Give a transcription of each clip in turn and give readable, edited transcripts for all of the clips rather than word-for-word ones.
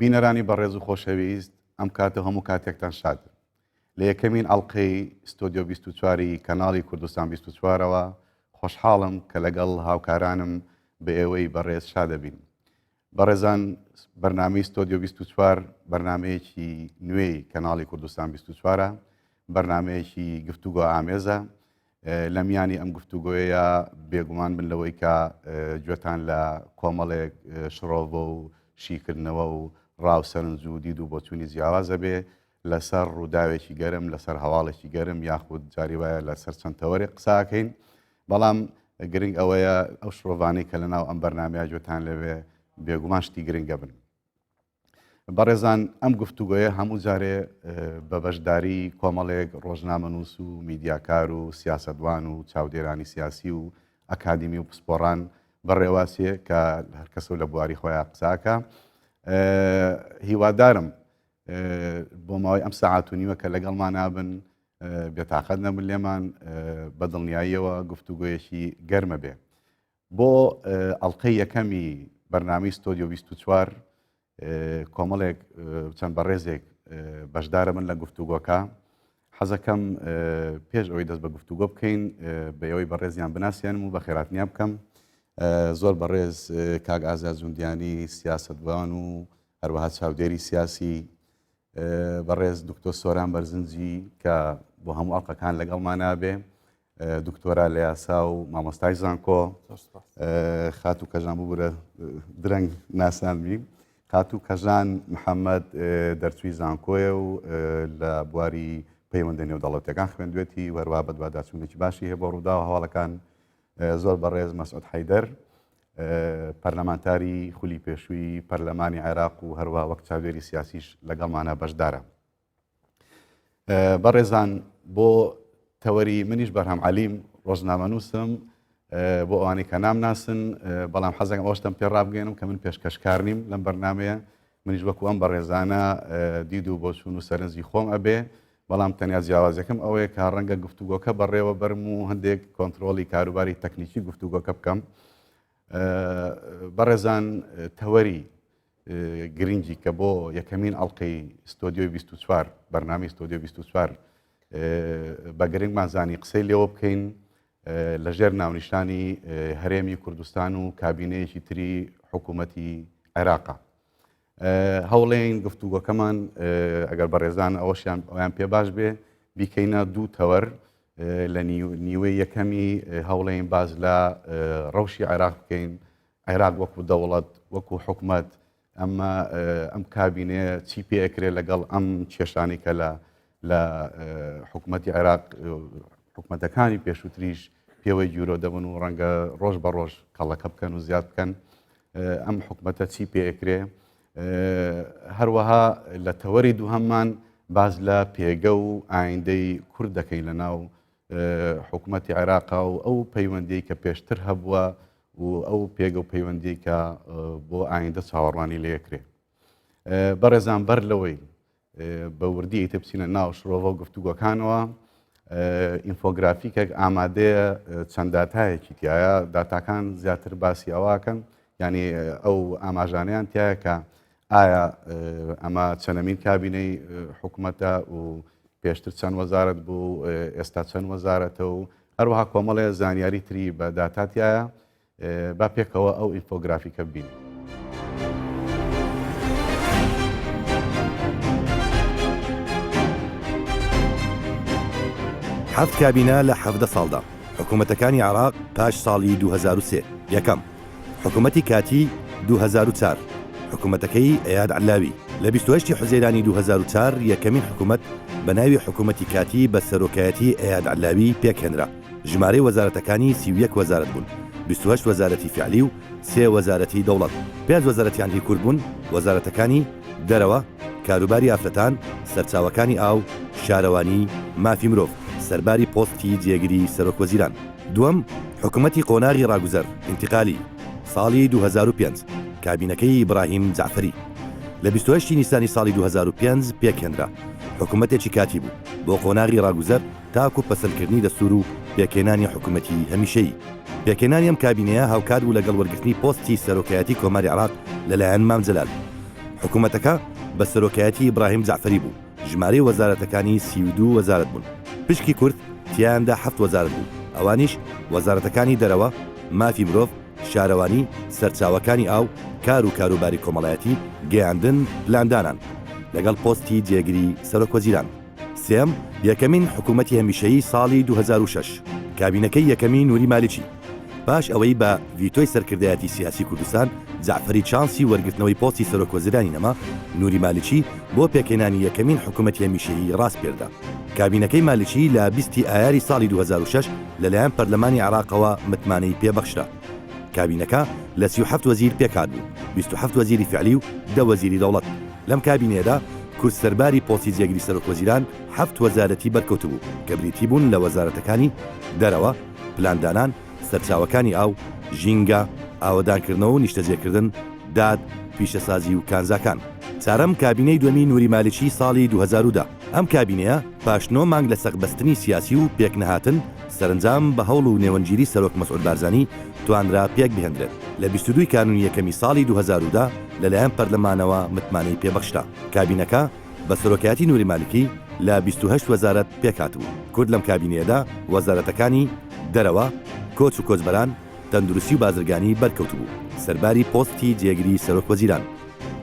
بینەرانی بەڕێز و خۆشەویست ئەم کاتە هەموو کاتێکتان شاد لە یەکەمین ئەڵقەی ستۆدیۆ 24 کەناڵی کوردستان 24ەوە خۆشحاڵم کە لەگەڵ هاوکارانم بە ئێوەی بەڕێز شادەبین. بەڕێزان بەرنامەی ستۆدیۆ 24 بەرنمەیەکی نوێی کەناڵی کوردستان 24 بەرنمەیەکی گفتوگۆ ئامێزە. لە میانی ئەم گفتوگۆیە بێگومان بن لەوەی کە گوێتان لە کۆمەڵێک شڕۆڤە و شیکردنەوە و ڕاوسەرنج و دید و بۆچوونی جیاوازە بێ لەسەر ڕووداوێکی گەرم لەسەر هەواڵێکی گەرم یاخود جاری وایە لەسەر چەند تەوەری قساکەین. بەڵام گرنگ ئەوەیە ئەو شڕۆڤانەی کە لەناو ئەم بەرنامەیە گوێتان لەوێ بێگومان شتی گرنگە بن. بەڕێزان ئەم گفتوگۆیە هەموو جارێ بە بەشداری کۆمەڵێک ڕۆژنامەنووس و میدیاکار و سیاسەتوان و چاودێرانی سیاسی و ئەکادمی و پسپۆڕان بەڕێواسیە کە هەر کەسە لە بواری خۆیان قساکە. هیوادارم بۆ ماوەی ئەم سەعات و نیوە کە لەگەڵمان نابن بێتاقەت نەبن لێمان بە دڵنیاییەوە گفتوگۆیەکی گەرمە بێ. بۆ ئەڵقەی یەکەمی بەرنامەی ستۆدیۆ 24 کۆمەڵێک چەند بەڕێزێک بەشدارە من لە گفتوگۆکە. حەزەکەم پێش ئەوەی دەست بە گفتوگۆ بکەین بە ئەوەی بەڕێزیان بناسیێنم و بە خێراتنیا بکەم. زۆر بەڕێز کاک ئازاد جوندیانی سیاسەتوان و هەروەها چاودێری سیاسی، بەڕێز دکتۆر سۆران بەرزنجی کە بۆ هەموو ئەڵقەکان لەگەڵمان نابێ، دکتۆرا لە یاسا و مامۆستای زانکۆ، خاتوو کەژان ببورە درەنگ ناسانمی، خاتوو کەژان محەممەد دەرچووی زانکۆیە و لە بواری پەیوەندە نێودەوڵەتیەکان خوێندوێتی و هەروەها بە دوواداچوونێکی باشی هەیە بۆ ڕوودا و هەواڵەکان. زۆر بەڕێز مەسعود حەیدەر پەرلەمانتاری خولی پێشووی پەرلەمانی عێراق و هەروەها وەک چاودێری سیاسیش لەگەڵمانە بەشدارە. بەڕێزان بۆ تەوەری منیش بەرهەم عەلیم ڕۆژنامەنووسم بۆ ئەوانەی کە نامناسن، بەڵام حەزەکەم ئەوەشتم پێ ڕابگەێنم کە من پێشکەشکار نیم لەم بەرنامەیە. منیش وەکو ئەم بەڕێزانە دید و بۆچوون و سەرنجی خۆم ئەبێ، بەڵام تەنیا جیاوازەکەم ئەوەیە کە ڕەنگە گفتوگۆکە بەڕێوە بەرم و هەندێک کۆنتترۆلی کاروباری تەکنیکی گفتوگۆکە بکەم. بەڕێزان تەوەری گرنگی کە بۆ یەکەمین ئەڵقەی ستۆدیۆ 24 بەرنامەی ستۆدیۆ 24 بە گرنگمان زانی قسەی لێوە بکەین لەژێر ناونیشانی هەرێمی کوردستان و کابینەیەکی تری حکوومەتی عێراقا. هەوڵێن گفتوگۆکەمان ئەگەر بەڕێزان ئەویان پێ باش بێ بیکەینە دوو تەوەر لە نیوەی یەکەمی هەوڵێن باز لە ڕەوشی عێراق بکەین، عێراق وەکو دەوڵەت وەکو حکوومەت ئەم کابینێ چی پێ ئەکرێ لەگەڵ ئەم کێشانی کە لە حکوومەتی عێراق حکوومەتەکانی پێشووتریش پێوەی گیرۆ دەبن و ڕەنگە ڕۆژ بە ڕۆژ کەڵەکە بکەن و زیاد بکەن، ئەم حکوومەتە چی پێ ئەکرێ. هەروەها لە تەوەری دووهەممان باز لە پێگە و ئایندەی کورد دەکەین لە ناو حکوومەتی عێراقا و ئەو پەیوەندی کە پێشتر هەبووە و ئەو پێگە و پەیوەندی کە بۆ ئایندە چاوەڕوانی لێکرێ. بەڕێزان بەر لەوەی بە وردی تەبچینە ناو شڕۆڤە و گفتوگۆکانەوە، ئینفۆگرافیکێک ئامادەیە چەند داتایەکی تایە، داتاکان زیاتر باسی ئەواکەن، ینی ئەو ئاماژانیان تایە کە ئایا ئەمە چەندەمین کابینەی حکوومەتە و پێشتر چەند وەزارەت بوو، ئێستا چەند وەزارەتە و هەروەها کۆمەڵێ زانیاری تری بە داتاتایە. با پێکەوە ئەو ئینفۆگرافیکە ببین. حەفت کابینە لە 17 ساڵدا حکوومەتەکانی عێراق پاش ساڵی 2003. یەکەم حکوومەتی کاتی 2004 حکوومەتەکەی ئەیاد عەلاوی. لە 28 حوزەیرانی 2004 یەکەمین حکوومەت بە ناوی حکوومەتی کاتی بە سەرۆکایەتی ئەیاد عەلاوی پێکهێنرا. ژمارەی وەزارەتەکانی 31 وەزارەت بوون، 28 وەزارەتی فعلی و 3 وەزارەتی دەوڵەت. 5 وەزارەتیان هی کورد بوون، وەزارەتەکانی دەرەوە، کاروباری ئافرەتان، سەرچاوەکانی ئاو، شارەوانی، مافی مرۆڤ، سەرباری پۆستی جێگیری سەرۆکوەزیران. دووەم حکوومەتی قۆناغی ڕاگوزەر ئینتیقالی ساڵی 2005 کابینەکەی ئیبراهیم جعفەری. لە 28 نیسانی ساڵی 2005 پێکهێنرا. حکوومەتێکی کاتی بوو بۆ قۆناغی ڕاگوزەر تاکو پەسەندکردنی دەستور و پێکهێنانی حکوومەتی هەمیشەیی. پێکهێنانی ئەم کابینەیە هاوکات بوو لەگەڵ وەرگرتنی پۆستی سەرۆکایەتی کۆماری عێراق لەلایەن مام جەلال. حکوومەتەکە بە سەرۆکایەتی ئیبراهیم جعفەری بوو ژمارەی وەزارەتەکانی 32 وەزارەت بوون پشکی کورد تیاندا 7 وەزارەت بوو ئەوانیش وەزارەتەکانی دەرەوە مافی مرۆڤ شارەوانی سەرچاوەکانی ئاو کار و کاروباری کۆمەڵایەتی گەیاندن پلاندانان لەگەڵ پۆستی جێگیری سەرۆکوەزیران سێم یەکەمین حکوومەتی هەمیشەیی ساڵی 2006 کابینەکەی یەکەمی نوری مالیکی باش ئەوەی بە ڤیتۆی سەرکردایەتی سیاسی کوردستان جعفەری چانسی وەرگرتنەوەی پۆستی سەرۆکوەزیرانی نەما نوری مالیکی بۆ پێکهێنانی یەکەمین حکوومەتی هەمیشەیی ڕاست پێدا کابینەکەی مالیکی لە 20 ئایاری ساڵی 2006 لەلایەن پەرلەمانی عێراقەوە متمانەی پێبەخشرا کابینەکە لە 37 وەزیر پێکات بوو 27 وەزیری فعلی و 10 وەزیری دەوڵەت لەم کابینێدا کورد سەرباری پۆستی جێگیری سەرۆکوەزیران 7 وەزارەتی بەرکەوت بوو کە بریتی بوون لە وەزارەتەکانی دەرەوە پلاندانان سەرچاوەکانی ئاو ژینگە ئاوەدانکردنەوە و نیشتەجێکردن داد پیشەسازی و کانزاکان چارەم کابینەی دووەمی نوری مالیکی ساڵی 2010 ئەم کابینەیە پاش 9 مانگ لە سەقبەستنی سیاسی و پێکنەهاتن سەرنجام بە هەوڵ و نێوەنگیری سەرۆک مەسعود بارزانی توانرا پێک بهێنرێت لە 22 کانونی یەکەمی ساڵی 2010 لەلایەن پەرلەمانەوە متمانەی پێبەخشرا کابینەکە بە سەرۆکایەتی نوری مالیکی لە 28 وەزارەت پێکات بوو کورد لەم کابینەیەدا وەزارەتەکانی دەرەوە کۆچ و کۆچبەران تەندروستی و بازرگانی بەرکەوت بوو سەرباری پۆستی جێگیری سەرۆکوەزیران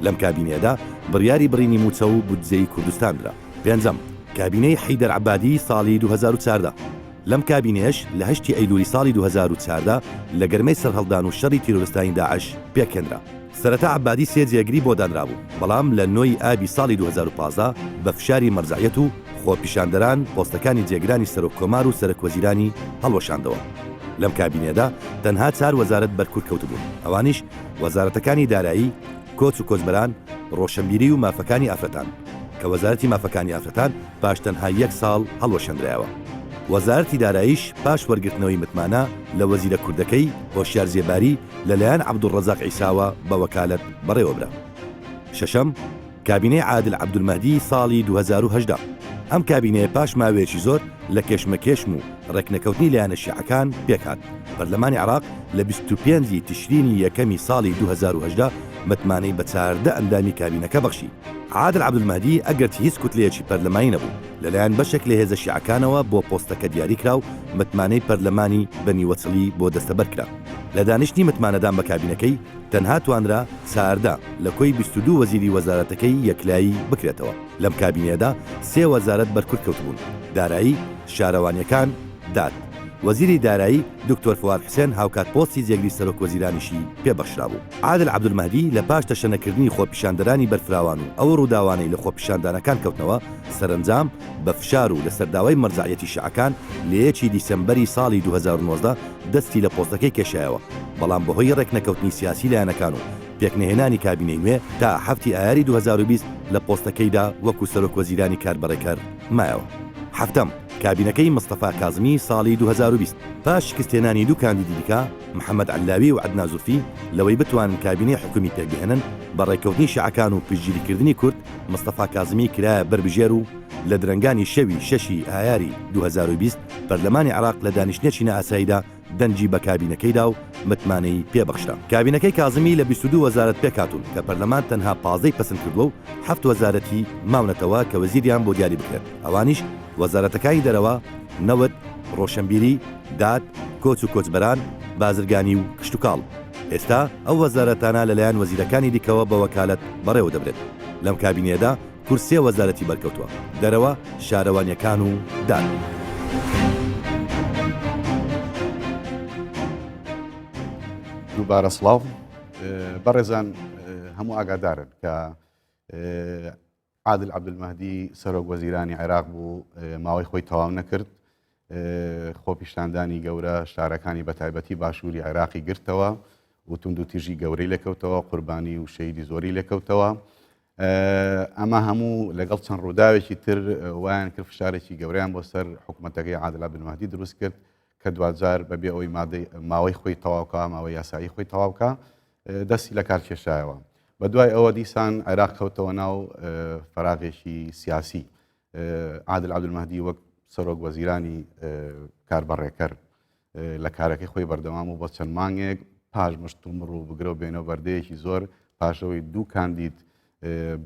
لەم کابینەیەدا بڕیاری بڕینی موچە و بودجەی کوردستاندرا پێنجەم کابینەی حەیدەر عەبادی ساڵی 2014 لەم کابینەیەش لە 8 ئەیلولی ساڵی 2014 لە گەرمەی سەرهەڵدان و شەڕی تیرۆریستانی داعش پێکهێنرا سەرەتا عەبادی سێ جێگیری بۆ دانرابوو بەڵام لە 9 ئابی ساڵی 2015 بە فشاری مەرجعیەت و خۆپیشاندەران پۆستەکانی جێگرانی سەرۆککۆمار و سەرۆکوەزیرانی هەڵوەشاندەوە لەم کابینێدا تەنها 4 وەزارەت بەرکورد کەوتبوون ئەوانیش وەزارەتەکانی دارایی کۆچ و کۆچبەران ڕۆشنبیری و مافەکانی ئافرەتان کە وەزارەتی مافەکانی ئافرەتان پاش تەنها 1 ساڵ هەڵوەشەندرایەوە وەزارەتی داراییش پاش وەرگرتنەوەی متمانە لە وەزیرە کوردەکەی هۆشیار زێباری لەلایەن عەبدوڵڕەزاق عیساوە بە وەکالەت بەڕێوەبرا شەشەم کابینەی عادل عەبدولمەهدی ساڵی 2018 ئەم کابینەیە پاش ماوەیەکی زۆر لە کێشمەکێشم و ڕێکنەکەوتنی لایەنە شیعەکان پێکات پەرلەمانی عێراق لە 25 تشرینی یەکەمی ساڵی 2018 متمانەی بە 14 ئەندامی کابینەکە بەخشی عادل عەبدولمەهدی ئەگەرچی هیچ کوتلەیەکی پەرلەمانی نەبوو لەلایەن بەشێک لە هێزە شیعەکانەوە بۆ پۆستەکە دیاری کرا و متمانەی پەرلەمانی بەنیوەچڵی بۆ دەستەبەر کرا لە دانیشتنی متمانەدان بە کابینەکەی تەنها توانرا چاردا لە کۆی 22 وەزیری وەزارەتەکەی یەکلایی بکرێتەوە لەم کابینێدا 3 وەزارەت بەرکورد کەوتبوون دارایی شارەوانیەکان داد وەزیری دارایی دکتۆر فواد حسێن هاوکات پۆستی جێگری سەرۆکوەزیرانیشی پێبەخشرا بوو عادل عەبدولمەهدی لە پاش تەشەنەکردنی خۆپیشاندەرانی بەرفراوان و ئەو ڕووداوانەی لە خۆپیشاندانەکان کەوتنەوە سەرنجام بە فشار و لە سەرداوای مەرجعیەتی شیعەکان لە 1 دیسەمبەری ساڵی 2019 دەستی لە پۆستەکەی کێشایەوە بەڵام بەهۆی ڕێکنەکەوتنی سیاسی لایەنەکان و پێکنهێنانی کابینەی نوێ تا 7 ئایاری 2020 لە پۆستەکەیدا وەکو سەرۆکوەزیرانی کاربەڕێکەر مایەوە هەفتەم کابینەکەی مستەفا کازمی ساڵی 2020 پاش شکستێنانی دوو کاندیدی دیکە محەممەد عەلاوی و عەدنا زولفی لەوەی بتوانن کابینەی حکومی پێکبهێنن بە ڕێکەوتنی شیعەکان و پشتگیریکردنی کورد مستەفا کازمی کرایە بربژێر و لە درەنگانی شەوی 6 ئایاری 2020 پەرلەمانی عێراق لە دانیشتنێکی نائاساییدا دەنجی بە کابینەکەیدا و متمانەی پێبەخشرا کابینەکەی کازمی لە 22 وەزارەت پێکاتون کە پەرلەمان تەنها 15 پەسەند کردووە و 7 وەزارەتی ماونەتەوە کە وەزیریان بۆ دیاری بکرێت ئەوانیش وەزارەتەکانی دەرەوە نەوت ڕۆشنبیری داد کۆچ و کۆچبەران بازرگانی و کشتتوکاڵ ئێستا ئەو وەزارەتانە لەلایەن وەزیرەکانی دیکەوە بە وەکالەت بەڕێوە دەبرێت لەم کابینێدا کورسێ وەزارەتی بەرکەوتووە دەرەوە شارەوانیەکان و داد دووبارە سڵاو بەڕێزان هەموو ئاگادارن کە عادل عەبدولمەهدی سەرۆک وەزیرانی عێراق بوو ماوەی خۆی تەواو نەکرد خۆپیشاندانی گەورە شارەکانی بەتایبەتی باشووری عێراقی گرتەوە و تونند و تیژی گەورەی لەکەوتەوە قوربانی و شەیدی زۆری لەکەوتەوە ئەمە هەموو لەگەڵ چەند ڕووداوێکی تر وایان کرد فشارێکی گەورەیان بۆ سەر حکوومەتەکەی عادل عەبدولمەهدی دروست کرد کە دوجار بەبێ ئەوەی ماوەی خۆی تەواوکە ماوەی یاسایی خۆی تەواوکە دەستی لە کار کێشایەوە بە دوای ئەوە دیسان عێراق کەوتەوە ناو فەراغێکی سیاسی عادل عەبدولمەهدی وەک سەرۆک وەزیرانی کاربەڕێکەر لە کارەکەی خۆی بەردەوام و بۆ چەند مانگێک پاش مشت و مڕ و بگرە و بێنەوە بەردەیەکی زۆر پاشەوەی دوو کاندید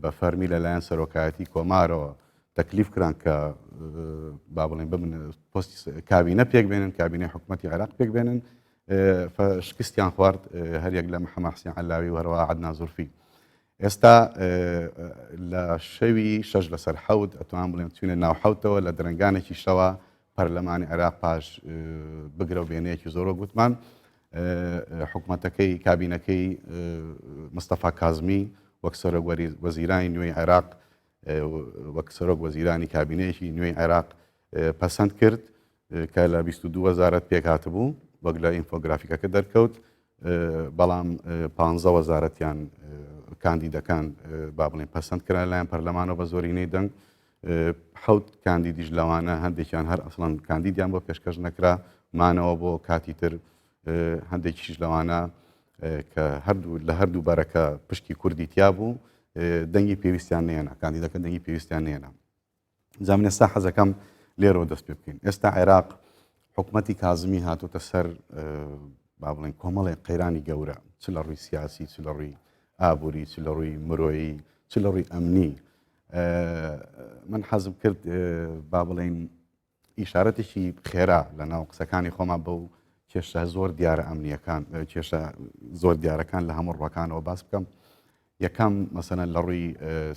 بە فەرمی لەلایەن سەرۆکایەتی کۆمارەوە تەکلیف کران کە با بڵێن ببن پۆستی کابینە پێک بێنن کابینەی حکوومەتی عێراق پێک بێنن شکستیان خوارد هەریەک لە محەممەد حوسێن عەلاوی و هەروەها عەدنان زولفی. ئێستا لە شەوی 6 لەسەر 7 ئەتوان بڵێن چوونە ناو حوتەوە لە درنگانێکی شەوە پەرلەمانی عێراق پاش بگرە و بێنەیەکی زۆرە گوتمان حکوومەتەکەی کابینەکەی مستەفا کازمی وەک سەرۆک وەزیرانی نوێی عێراق وەک سەرۆک وەزیرانی کابینەیەکی نوێی عێراق پەسەند کرد کە لە 22 وەزارەت پێک هاتبوو وەک لە ئینفۆگرافیکەکە دەرکەوت بەڵام 15 وەزارەتیان کاندیدەکان با بڵێن پەسەند کران لایەن پەرلەمانەوە بە زۆرینەی دەنگ حوت کاندیدیش لەوانە هەندێکیان هەر ئەسڵەن کاندیدیان بۆ پێشکەش نەکرا مانەوە بۆ کاتی تر هەندێکیش لەوانە کە لە هەردوو بەرەکە پشکی کوردی تیا بوو دەنگی پێویستیان نێنا کاندیدەکە دەنگی پێویستیان نێنا زانین ئێستا حەزەکەم لێرەوە دەست پێ بکەین ئێستا عێراق حکوومەتی کازمی هاتوتە سەر با بڵێن کۆمەڵێک قەیرانی گەورە چ لە ڕووی سیاسی چ لە ڕووی ئابووری چ لە ڕووی مرۆیی چ لە ڕووی ئەمنی من حەزم کرد با بڵێن ئیشارەتێکی خێرا لە ناو قسەکانی خۆمان بەو کێشە زۆر دیارە ئەمنیەکان کێشە زۆر دیارەکان لە هەموو ڕوەکانەوە باس بکەم یەکەم مەسەنەن لە ڕووی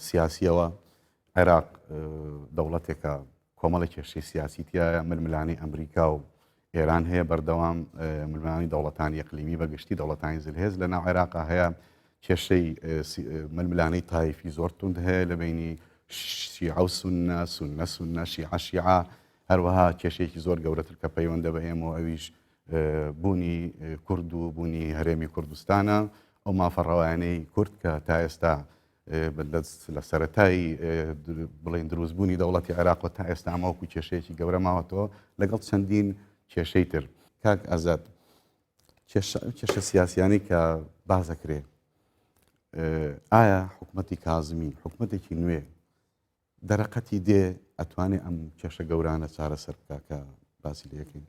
سیاسیەوە عێراق دەوڵەتێکە کۆمەڵی کێشەی سیاسیتیایە ململانی ئەمریکا و ئێران هەیە بەردەوام ململانی دەوڵەتانی ئەقلیمی بەگشتی دەوڵەتانی زلهێز لە ناو عێراقا هەیە کێشەی ململانەی تایفی زۆر توند هەیە لە بینی شیعە و سونە سونە سونە شیعە شیعە هەروەها کێشەیەکی زۆر گەورەتر کە پەیوەندە بە ئێمە و ئەویش بوونی کورد و بوونی هەرێمی کوردستانە ئەو مافەڕەوانەی کورد کە تا ئێستا لە سەرەتایی بڵێن دروستبوونی دەوڵەتی عێراق تا ئێستا ئەمەوەکو کێشەیەکی گەورە ماوەتەوە لەگەڵ چەندین کێشەی تر کاک ئازاد کێشە سیاسیانی کە باز دەکرێ ئایا حکوومەتی کازمی حکوومەتێکی نوێ دەرەقەتی دێ ئەتوانێت ئەم کێشە گەورانە چارەسەر بکە کە باسی لە یەکەین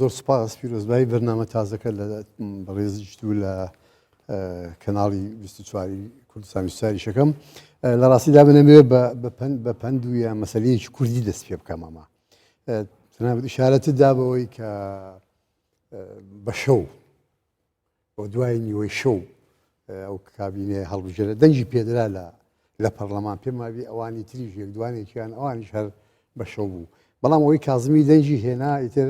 زۆر سوپاس پیرۆزبایی بەرنامە تازەکە لە بەڕێزیشتوو لە کەناڵی 24 کوردستان 24 شەکەم لە ڕاستیدا بنەمەوێت بە پەند و یا مەسەلەیەکی کوردی دەست پێ بکەم ئەمە تەنانەت ئیشارەتت دا بەوەی کە بە شەو بۆ دوای نیوەی شەو ئەو کابینێ هەڵبژێرە دەنگی پێدرا لە پەرلەمان پێم وابی ئەوانی تریش یەکدوانێکیان ئەوانیش هەر بە شەو بوو بەڵام ئەوەی کازمی دەنگی هێنا ئیتر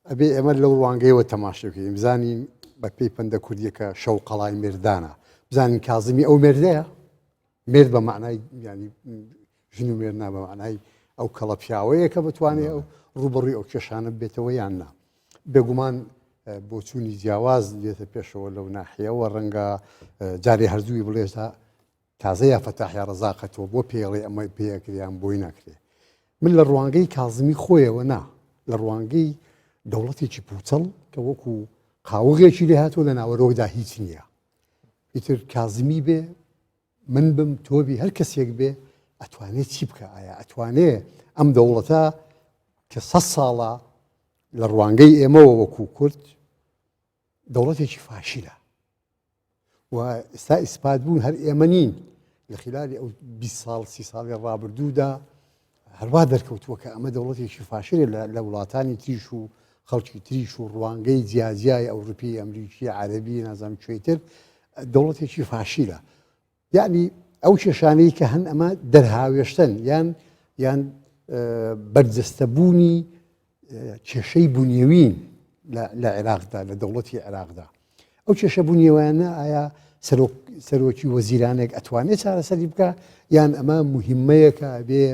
ئەبێ ئێمە لەو ڕوانگەیەوە تەماشا بکەین بزانین بە پێی پەندە کوردیەکە شەو قەڵای مێردانە بزانین کازمی ئەو مێردەیە مێرد بە معنای ینی ژن و مێرد نا بە معنای ئەو کەڵە پیاوەیە کە بتوانێت ئەو ڕوبەڕووی ئەو کێشانە بێتەوە یان نا بێگومان بۆ چوونی جیاواز دێتە پێشەوە لەو ناحیەوە ڕەنگە جارێ هەردووی بڵێتە تازە یا فەتاحیا ڕەزاقەتەوە بۆ پێڵێ ئەمە پێیەکریان بۆی ناکرێ من لە ڕوانگەی کازمی خۆیەوە نا لە ڕوانگەی دەوڵەتێکی پوچەڵ کە وەکو قاوەغێکی لێ هاتووە لە ناوەرۆکدا هیچ نییە ئیتر کازمی بێ من بم تۆبی هەر کەسێک بێ ئەتوانێت چی بکە ئایا ئەتوانێت ئەم دەوڵەتە کە 100 ساڵە لە ڕوانگەی ئێمەوە وەکو کورد دەوڵەتێکی فاشیلە و ئێستا ئیسپات بوون هەر ئێمە نین لە خلالی ئەو 20 ساڵ 30 ساڵی ڕابردوودا هەروە دەرکەوتووە کە ئەمە دەوڵەتێکی فاشلێ لە وڵاتانی تریش و خەڵکی تریش و ڕوانگەی جیاجیای ئەوروپی ئەمریکی عەرەبی نازانم کوێتر دەوڵەتێکی فاشیلە یعنی ئەو کێشانەی کە هەن ئەمە دەرهاوێشتن یان بەرجەستەبوونی کێشەی بوونیێوین لە عێراقدا لە دەوڵەتی عێراقدا ئەو کێشە بوونیێوانە ئایا سەرۆکی وەزیرانێک ئەتوانێت چارەسەری بکە یان ئەمە موهیمەیەکە بێ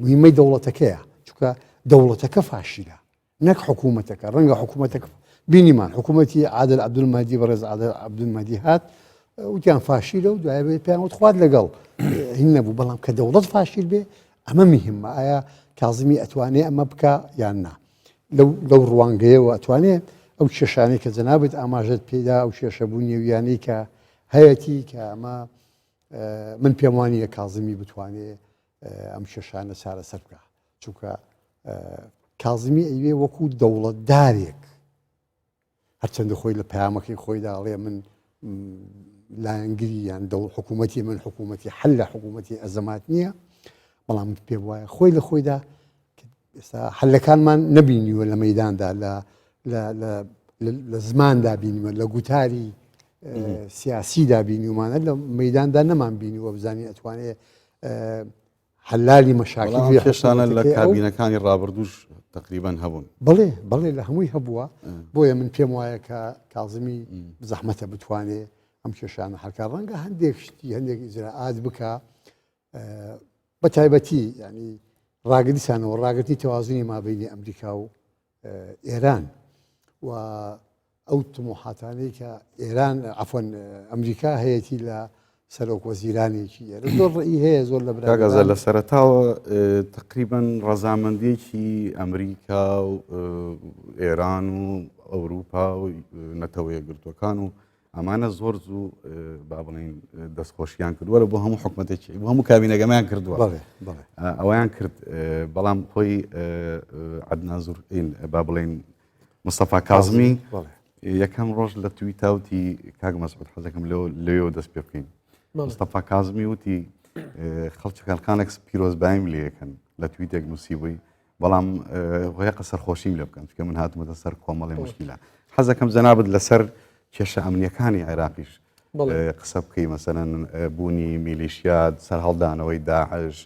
مهمەی دەوڵەتەکەیە چونکە دەوڵەتەکە فاشیلە نەک حکوومەتەکە ڕەنگە حکوومەتەکە بینیمان حکوومەتی عادل عەبدولمەهدی بەڕێز عادل عەبدولمەهدی هات وتیان فاشیلە و دوایێ پێیان وت خوارد لەگەڵ هین نەبوو بەڵام کە دەوڵەت فاشیل بێ ئەمە مهمە ئایا کازمی ئەتوانێ ئەمە بکە یان نا لەو ڕوانگەیەوە ئەتوانێت ئەو کێشانەی کە جەنابەت ئاماژەت پێدا ئەو کێشە بوونیێویانەی کە هەیەی کە ئەمە من پێم وانییە کازمی بتوانێت ئەم کێشانە چارەسەر بکە چونکە کازمی ئەیوێ وەکو دەوڵەتدارێک هەرچەندە خۆی لە پەیامەکەی خۆیدا ئەڵێ من لایەنگری یان دەوڵ حکوومەتی من حکوومەتی حل لە حکوومەتی ئەزەمات نییە بەڵام پێ وایە خۆی لە خۆیدا ئێستا حلەکانمان نەبینیوە لە مەیداندا لە زماندا بینیوە لە گوتاری سیاسیدا بینیومانە لە مەیداندا نەمان بینیوە بزانین ئەتوانێت حلالی مەشاکل خێشانە لە کابینەکانی ڕابردوش تقریبان هەبوون بەڵێ لە هەمووی هەبووە بۆیە من پێم وایە کە کاظمی زەحمەتە بتوانێت ئەم کێشانە هەرکار ڕەنگە هەندێک شتی هەندێک ئیجراعات بکە بە تایبەتی ینی ڕاگەریسانەوە ڕاگررتی تەوازنی مابینی ئەمریکا و ئێران و ئەو تموحاتانەی کە ئێران عفۆن ئەمریکا هەیەی لە سەرۆک وەزیرانێکی ئێرە زۆر ڕێی هەیە زۆر لە براگەزە لە سەرەتاوە تقریبان ڕەزامەندێکی ئەمریکا و ئێران و ئەوروپا و نەتەوە یەکگرتوەکان و ئەمانە زۆر زوو با بڵین دەستخۆشیان کردووە بۆ هەموو حکوومەتێکی بۆ هەموو کابینەگەمایان کردووە ئەویان کرد بەڵام خۆی عەدنان زورئین با بڵین مستەفا کاظمی یەکەم ڕۆژ لە تویتاوتی کاک مەسعود حەزەکەم لێەوە دەست پێ بکەین مستەفا کاظمی وتی خەڵکێک پیرۆزبایم لێەکەن لە تویتێک نووسیبووی بەڵام هۆیە سەرخۆشیم لێ بکەن کە من هاتمەتە سەر کۆمەڵی مشکیلە حەزەکەم جەنابەت لەسەر کێشە ئەمنیەکانی عێراقیش قسە بکەی مەسەرەن بوونی میلیشیات سەر هەڵدانەوەی داعش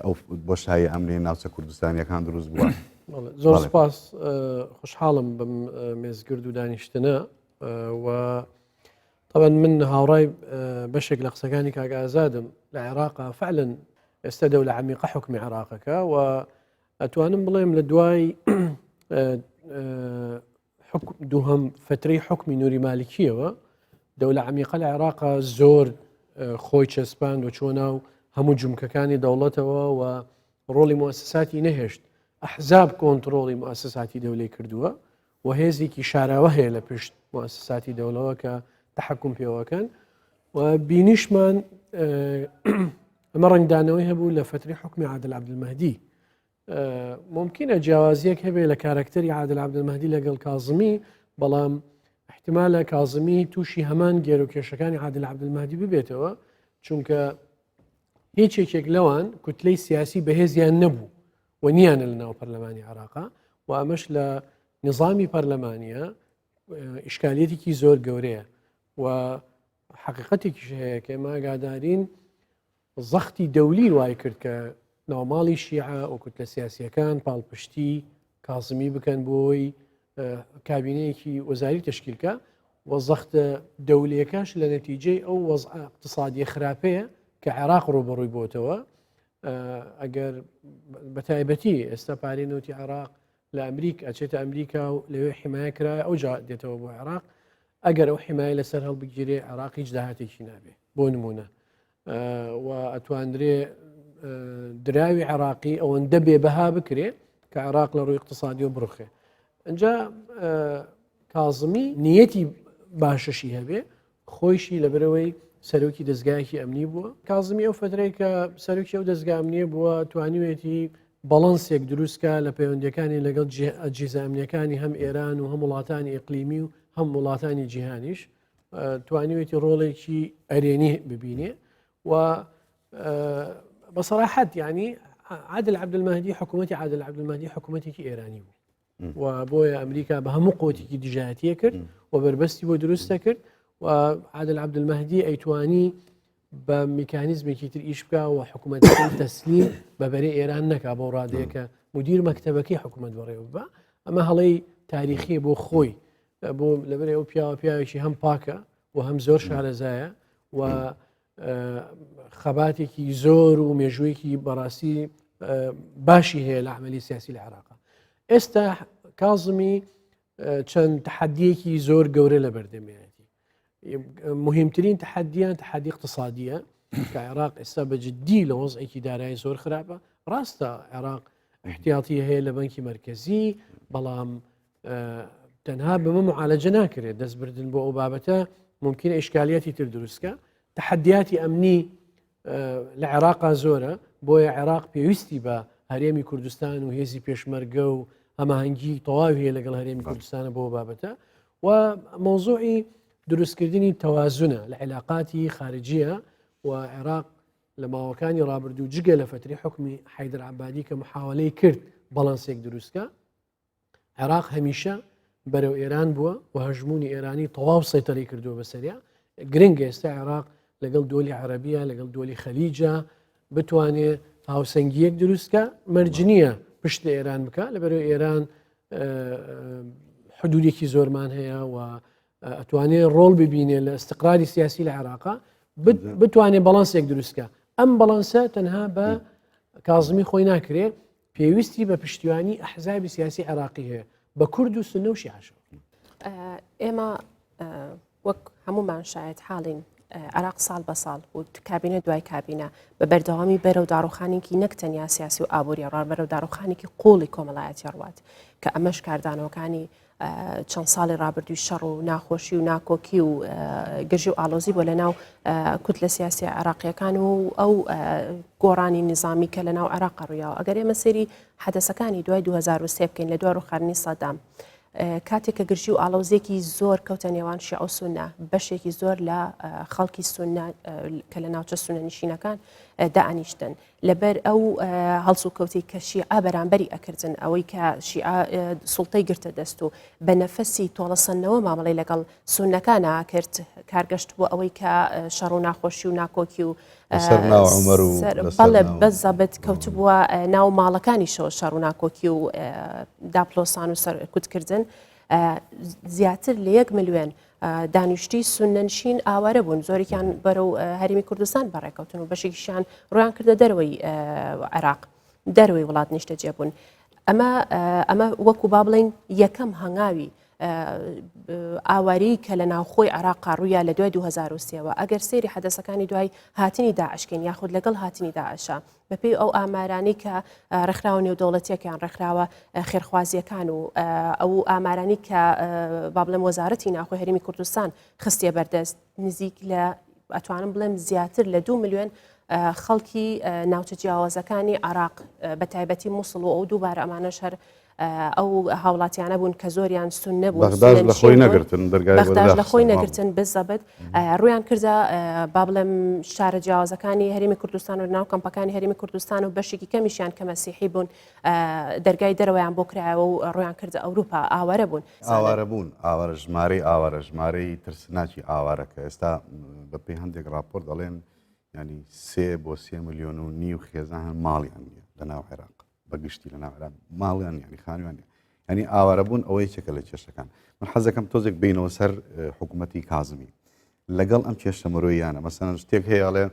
ئەو بۆشایی ئەمنی ناوچە کوردستانیەکان دروست بووە زۆر سپاس خوشحاڵم بم مێزگرد و دانیشتنە و طبعا من هاوڕای بەشێک لە قسەکانی کاک ئازادم لە عێراقا فعلا ئێستا دەولە عەمیقە حکمی عێراقەکە و ئەتوانم بڵێم لە دوای دووهەم فترەی حکمی نووری مالیکیەوە دەولە عەمیقە لە عێراقا زۆر خۆی چەسپاند و چۆ ناو هەموو جومکەکانی دەوڵەتەوە و ڕۆڵی موسساتی نەهێشت ئەحزاب کۆنتڕۆڵی موسساتی دەولەی کردووە و هێزێکی شاراوە هەیە لە پشت موسساتی دەوڵەوە کە تحکم پێوەکەن و بینیشمان ئەمە ڕنگدانەوەی هەبوو لە فترەی حکمی عادل عەبدولمەهدی ممکنە جیاوازیەک هەبێ لە کارکتەری عادل عەبدولمەهدی لەگەڵ کاظمی بەڵام احتیمالە کاظمی تووشی هەمان گێرۆکێشەکانی عادل عەبدولمەهدی ببێتەوە چونکە هیچێکێک لەوان کوتلەی سیاسی بەهێزیان نەبوو و نیانە لە ناو پەرلەمانی عێراقا و ئەمەش لە نظامی پەرلەمانیە ئیشکالێتێکی زۆر گەورەیە و حقیقەتێکیش هەیە کە ئێمە ئاگادارین زەختی دەولی وای کرد کە ناوماڵی شیعە و کوتلە سیاسیەکان پاڵپشتی کاظمی بکەن بۆی کابینەیەکی وەزاری تشکیلکە و زەختە دەولیەکەش لە نەتیجەی ئەو وەزع اقتصادی خراپەیە کە عێراق ڕوبەڕووی بۆتەوە ئەگەر بەتایبەتی ئێستا پارەی نەوتی عێراق لە ئەمریکا ئەچێتە ئەمریکا و لەوێ حیمایە کرایە ئەو جا دێتەوە بۆ عێراق ئەگەر ئەو حیمایە لەسەر هەڵبگیرێ عێراق هیچ داهاتێکی نابێ بۆ نمونە و ئەتواندرێ دراوی عێراقی ئەوەندە بێبەها بکرێ کە عێراق لە ڕووی اقتصادی و بڕخێ ئەجا کاظمی نیەتی باشەشی هەبێ خۆیشی لەبەرەوەی سەرۆکی دەستگایەکی ئەمنی بووە کاظمی ئەو فترەی کە سەرۆکی ئەو دەستگا ئەمنیە بووە توانیوێتی بەڵەنسێک دروستکە لە پەیوەندیەکانی لەگەڵ ئەجهیزە ئەمنیەکانی هەم ئێران و هەم وڵاتانی ئیقلیمی و هەم وڵاتانی جیهانیش توانیوێتی ڕۆڵێکی ئەرێنی ببینێ و بەسەراحەت یعنی عادل عەبدولمەهدی حکوومەتی عادل عەبدولمەهدی حکوومەتێکی ئێرانی بوو و بۆیە ئەمریکا بە هەموو قوتێکی دژایەتیە کرد و بەربەستی بۆ دروستە کرد و عادل عەبدولمەهدی ئەیتوانی بە میکانیزمێکی تر ئیش بکە و حکوومەتەکەی تەسلیم بەبەرەی ئێران نەکا بۆ ڕادەیە کە مدیر مەکتەبەکەی حکوومەت بەڕێوە بە ئەمە هەڵەی تاریخی بۆ خۆی بۆ لەبەرێ ئەو پیاوێکی هەم پاکە و هەم زۆر شارەزایە و خەباتێکی زۆر و مێژوویەکی بەڕاستی باشی هەیە لە عملی سیاسی لە عێراقا ئێستا کاظمی چەند تحدیەکی زۆر گەورە لە بەردەمیەتی مهمترین تحدیان تحدی اقتصادیە کە عێراق ئێستا بەجددی لە وەزعێکی دارایی زۆر خراپە ڕاستە عێراق احتیاطی هەیە لە بەنکی مرکزی بەڵام تەنها بەمە معالەجە ناکرێت دەستبردن بۆ ئەو بابەتە ممکنە ئیشکالیاتی تر دروستکە تحدیاتی ئەمنی لە عێراقا زۆرە بۆیە عێراق پێویستی بە هەرێمی کوردستان و هێزی پێشمەرگە و هەماهەنگی تەواوی هەیە لەگەڵ هەرێمی کوردستانە بۆ بابەتە و مۆزوعی دروستکردنی تەوازونە لە عێلاقاتی خارجیە و عێراق لە ماوەکانی ڕابردوو جگە لە فتری حکمی حەیدەر عەبادی کە محاولەی کرد بەڵانسێک دروستکە عێراق هەمیشە بەرەو ئێران بووە و هەژمونی ئێرانی تەواو سەیطەرەی کردووە بەسەریا گرنگە ئێستا عێراق لەگەڵ دۆلی عەرەبیە لەگەڵ دۆلی خەلیجە بتوانێت هاوسەنگیەک دروستکە مەرجنیە پشت لە ئێران بکە لەبەرەوە ئێران حدودێکی زۆرمان هەیە و ئەتوانێت ڕۆڵ ببینێ لە استقراری سیاسی لە عێراقا بتوانێت بەڵانسێک دروستکە ئەم بەڵانسە تەنها بە کازمی خۆی ناکرێت پێویستی بە پشتیوانی ئەحزابی سیاسی عێراقی هەیە بە کورد و سونە و شیعەشەوە ئێمە وەک هەمومان شایەت حاڵین عراق ساڵ بە ساڵ و کابینە دوای کابینە بە بەردەوامی بەرەو داڕوخانێکی نەک تەنیا سیاسی و ئابووری ڕار بەرەو داڕوخانێکی قوڵی کۆمەڵایەتی ڕوات کە ئەمەش کاردانەوەکانی چەند ساڵی ڕابردووی شەڕ و ناخۆشی و ناکۆکی و گەژی و ئالۆزی بۆ لە ناو کوت لە سیاسی عراقیەکان و ئەو گۆڕانی نظامی کە لە ناو عراق ڕوویاوە ئەگەر ئێمە سێری حەدەسەکانی دوای 2023 بکەین لە دوای ڕووخاندنی سەدام کاتێک کە گرژی و ئالۆزێکی زۆر کەوتە نێوان شیعە و سونە بەشێکی زۆر لە خەڵکی سونە کە لە ناوچە سونە نشینەکان دائانیشتن لەبەر ئەو هەڵس و کەوتی کە شیعە بەرامبەری ئەکردن ئەوەی کە شیعە سوڵتەی گرتە دەست و بە نەفەسی تۆڵەسەندنەوە مامەڵەی لەگەڵ سونەکانە کرد کارگەشت بۆ ئەوەی کە شەڕ و ناخۆشی و ناکۆکی و بەڵێ بەزەبت کەوت بووە ناو ماڵەکانی شەوە شەڕ و ناکۆکی و داپلۆسان و سەرکوتکردن زیاتر لە 1 ملیۆن دانیشتی سونەنشین ئاوارە بوون زۆرێکیان بەرەو هەرمی کوردستان بەڕێکەوتن و بەشێکیشیان ڕویان کردە دەرەوەی عێراق دەرەوەی وڵات نیشتەجێ بوون ئەمە وەکو با بڵین یەکەم هەنگاوی ئاواری کە لە ناوخۆی عێراق ڕوویە لە دوای 2023ەوە ئەگەر سێری حەدەسەکانی دوای هاتنی داعشکەین یاخود لەگەڵ هاتنی داعشە بەپێی ئەو ئامارانی کە ڕێکخراوە نێودەوڵەتیەکیان ڕێکخراوە خێرخوازیەکان و ئەو ئامارانی کە با بڵێم وەزارەتی ناوخۆی هەرێمی کوردستان خستیە بەردەست نزیک لە ئەتوانم بڵێم زیاتر لە 2 ملیۆن خەڵکی ناوچە جیاوازەکانی عێراق بە تایبەتی مووسڵ و ئەو دووبارە ئەمانەش هەر ئەو هاوڵاتیانە بوون کە زۆریان سون نەبوون بەغداد لە خۆی نەگرتن بەغداد لە خۆی نەگرتن بزەبت ڕویان کردە با بڵێم شارە جیاوازەکانی هەرێمی کوردستان و ناو کەمپەکانی هەرێمی کوردستان و بەشێکی کەمیشیان کە مەسیحی بوون دەرگای دەرەوەیان بۆ کرایەوە و ڕویان کردە ئەوروپا ئاوارە بوون ئاوارە ژمارەی ترسناکی ئاوارەکە ئێستا بەپێی هەندێک راپۆرت دەڵێن ینی 3 بۆ 3 ملیۆن و نیو خێزان ماڵیان لە ناو عێراق بەگشتی لە ناوعێراق ماڵیان ینی خانوان ینی ئاوارە بوون ئەوەی چێکە لە کێشەکان من حەزەکەم تۆزێک بینەوە سەر حکوومەتی کازمی لەگەڵ ئەم کێشە مرۆییانە مەسەن شتێک هەیەڵێ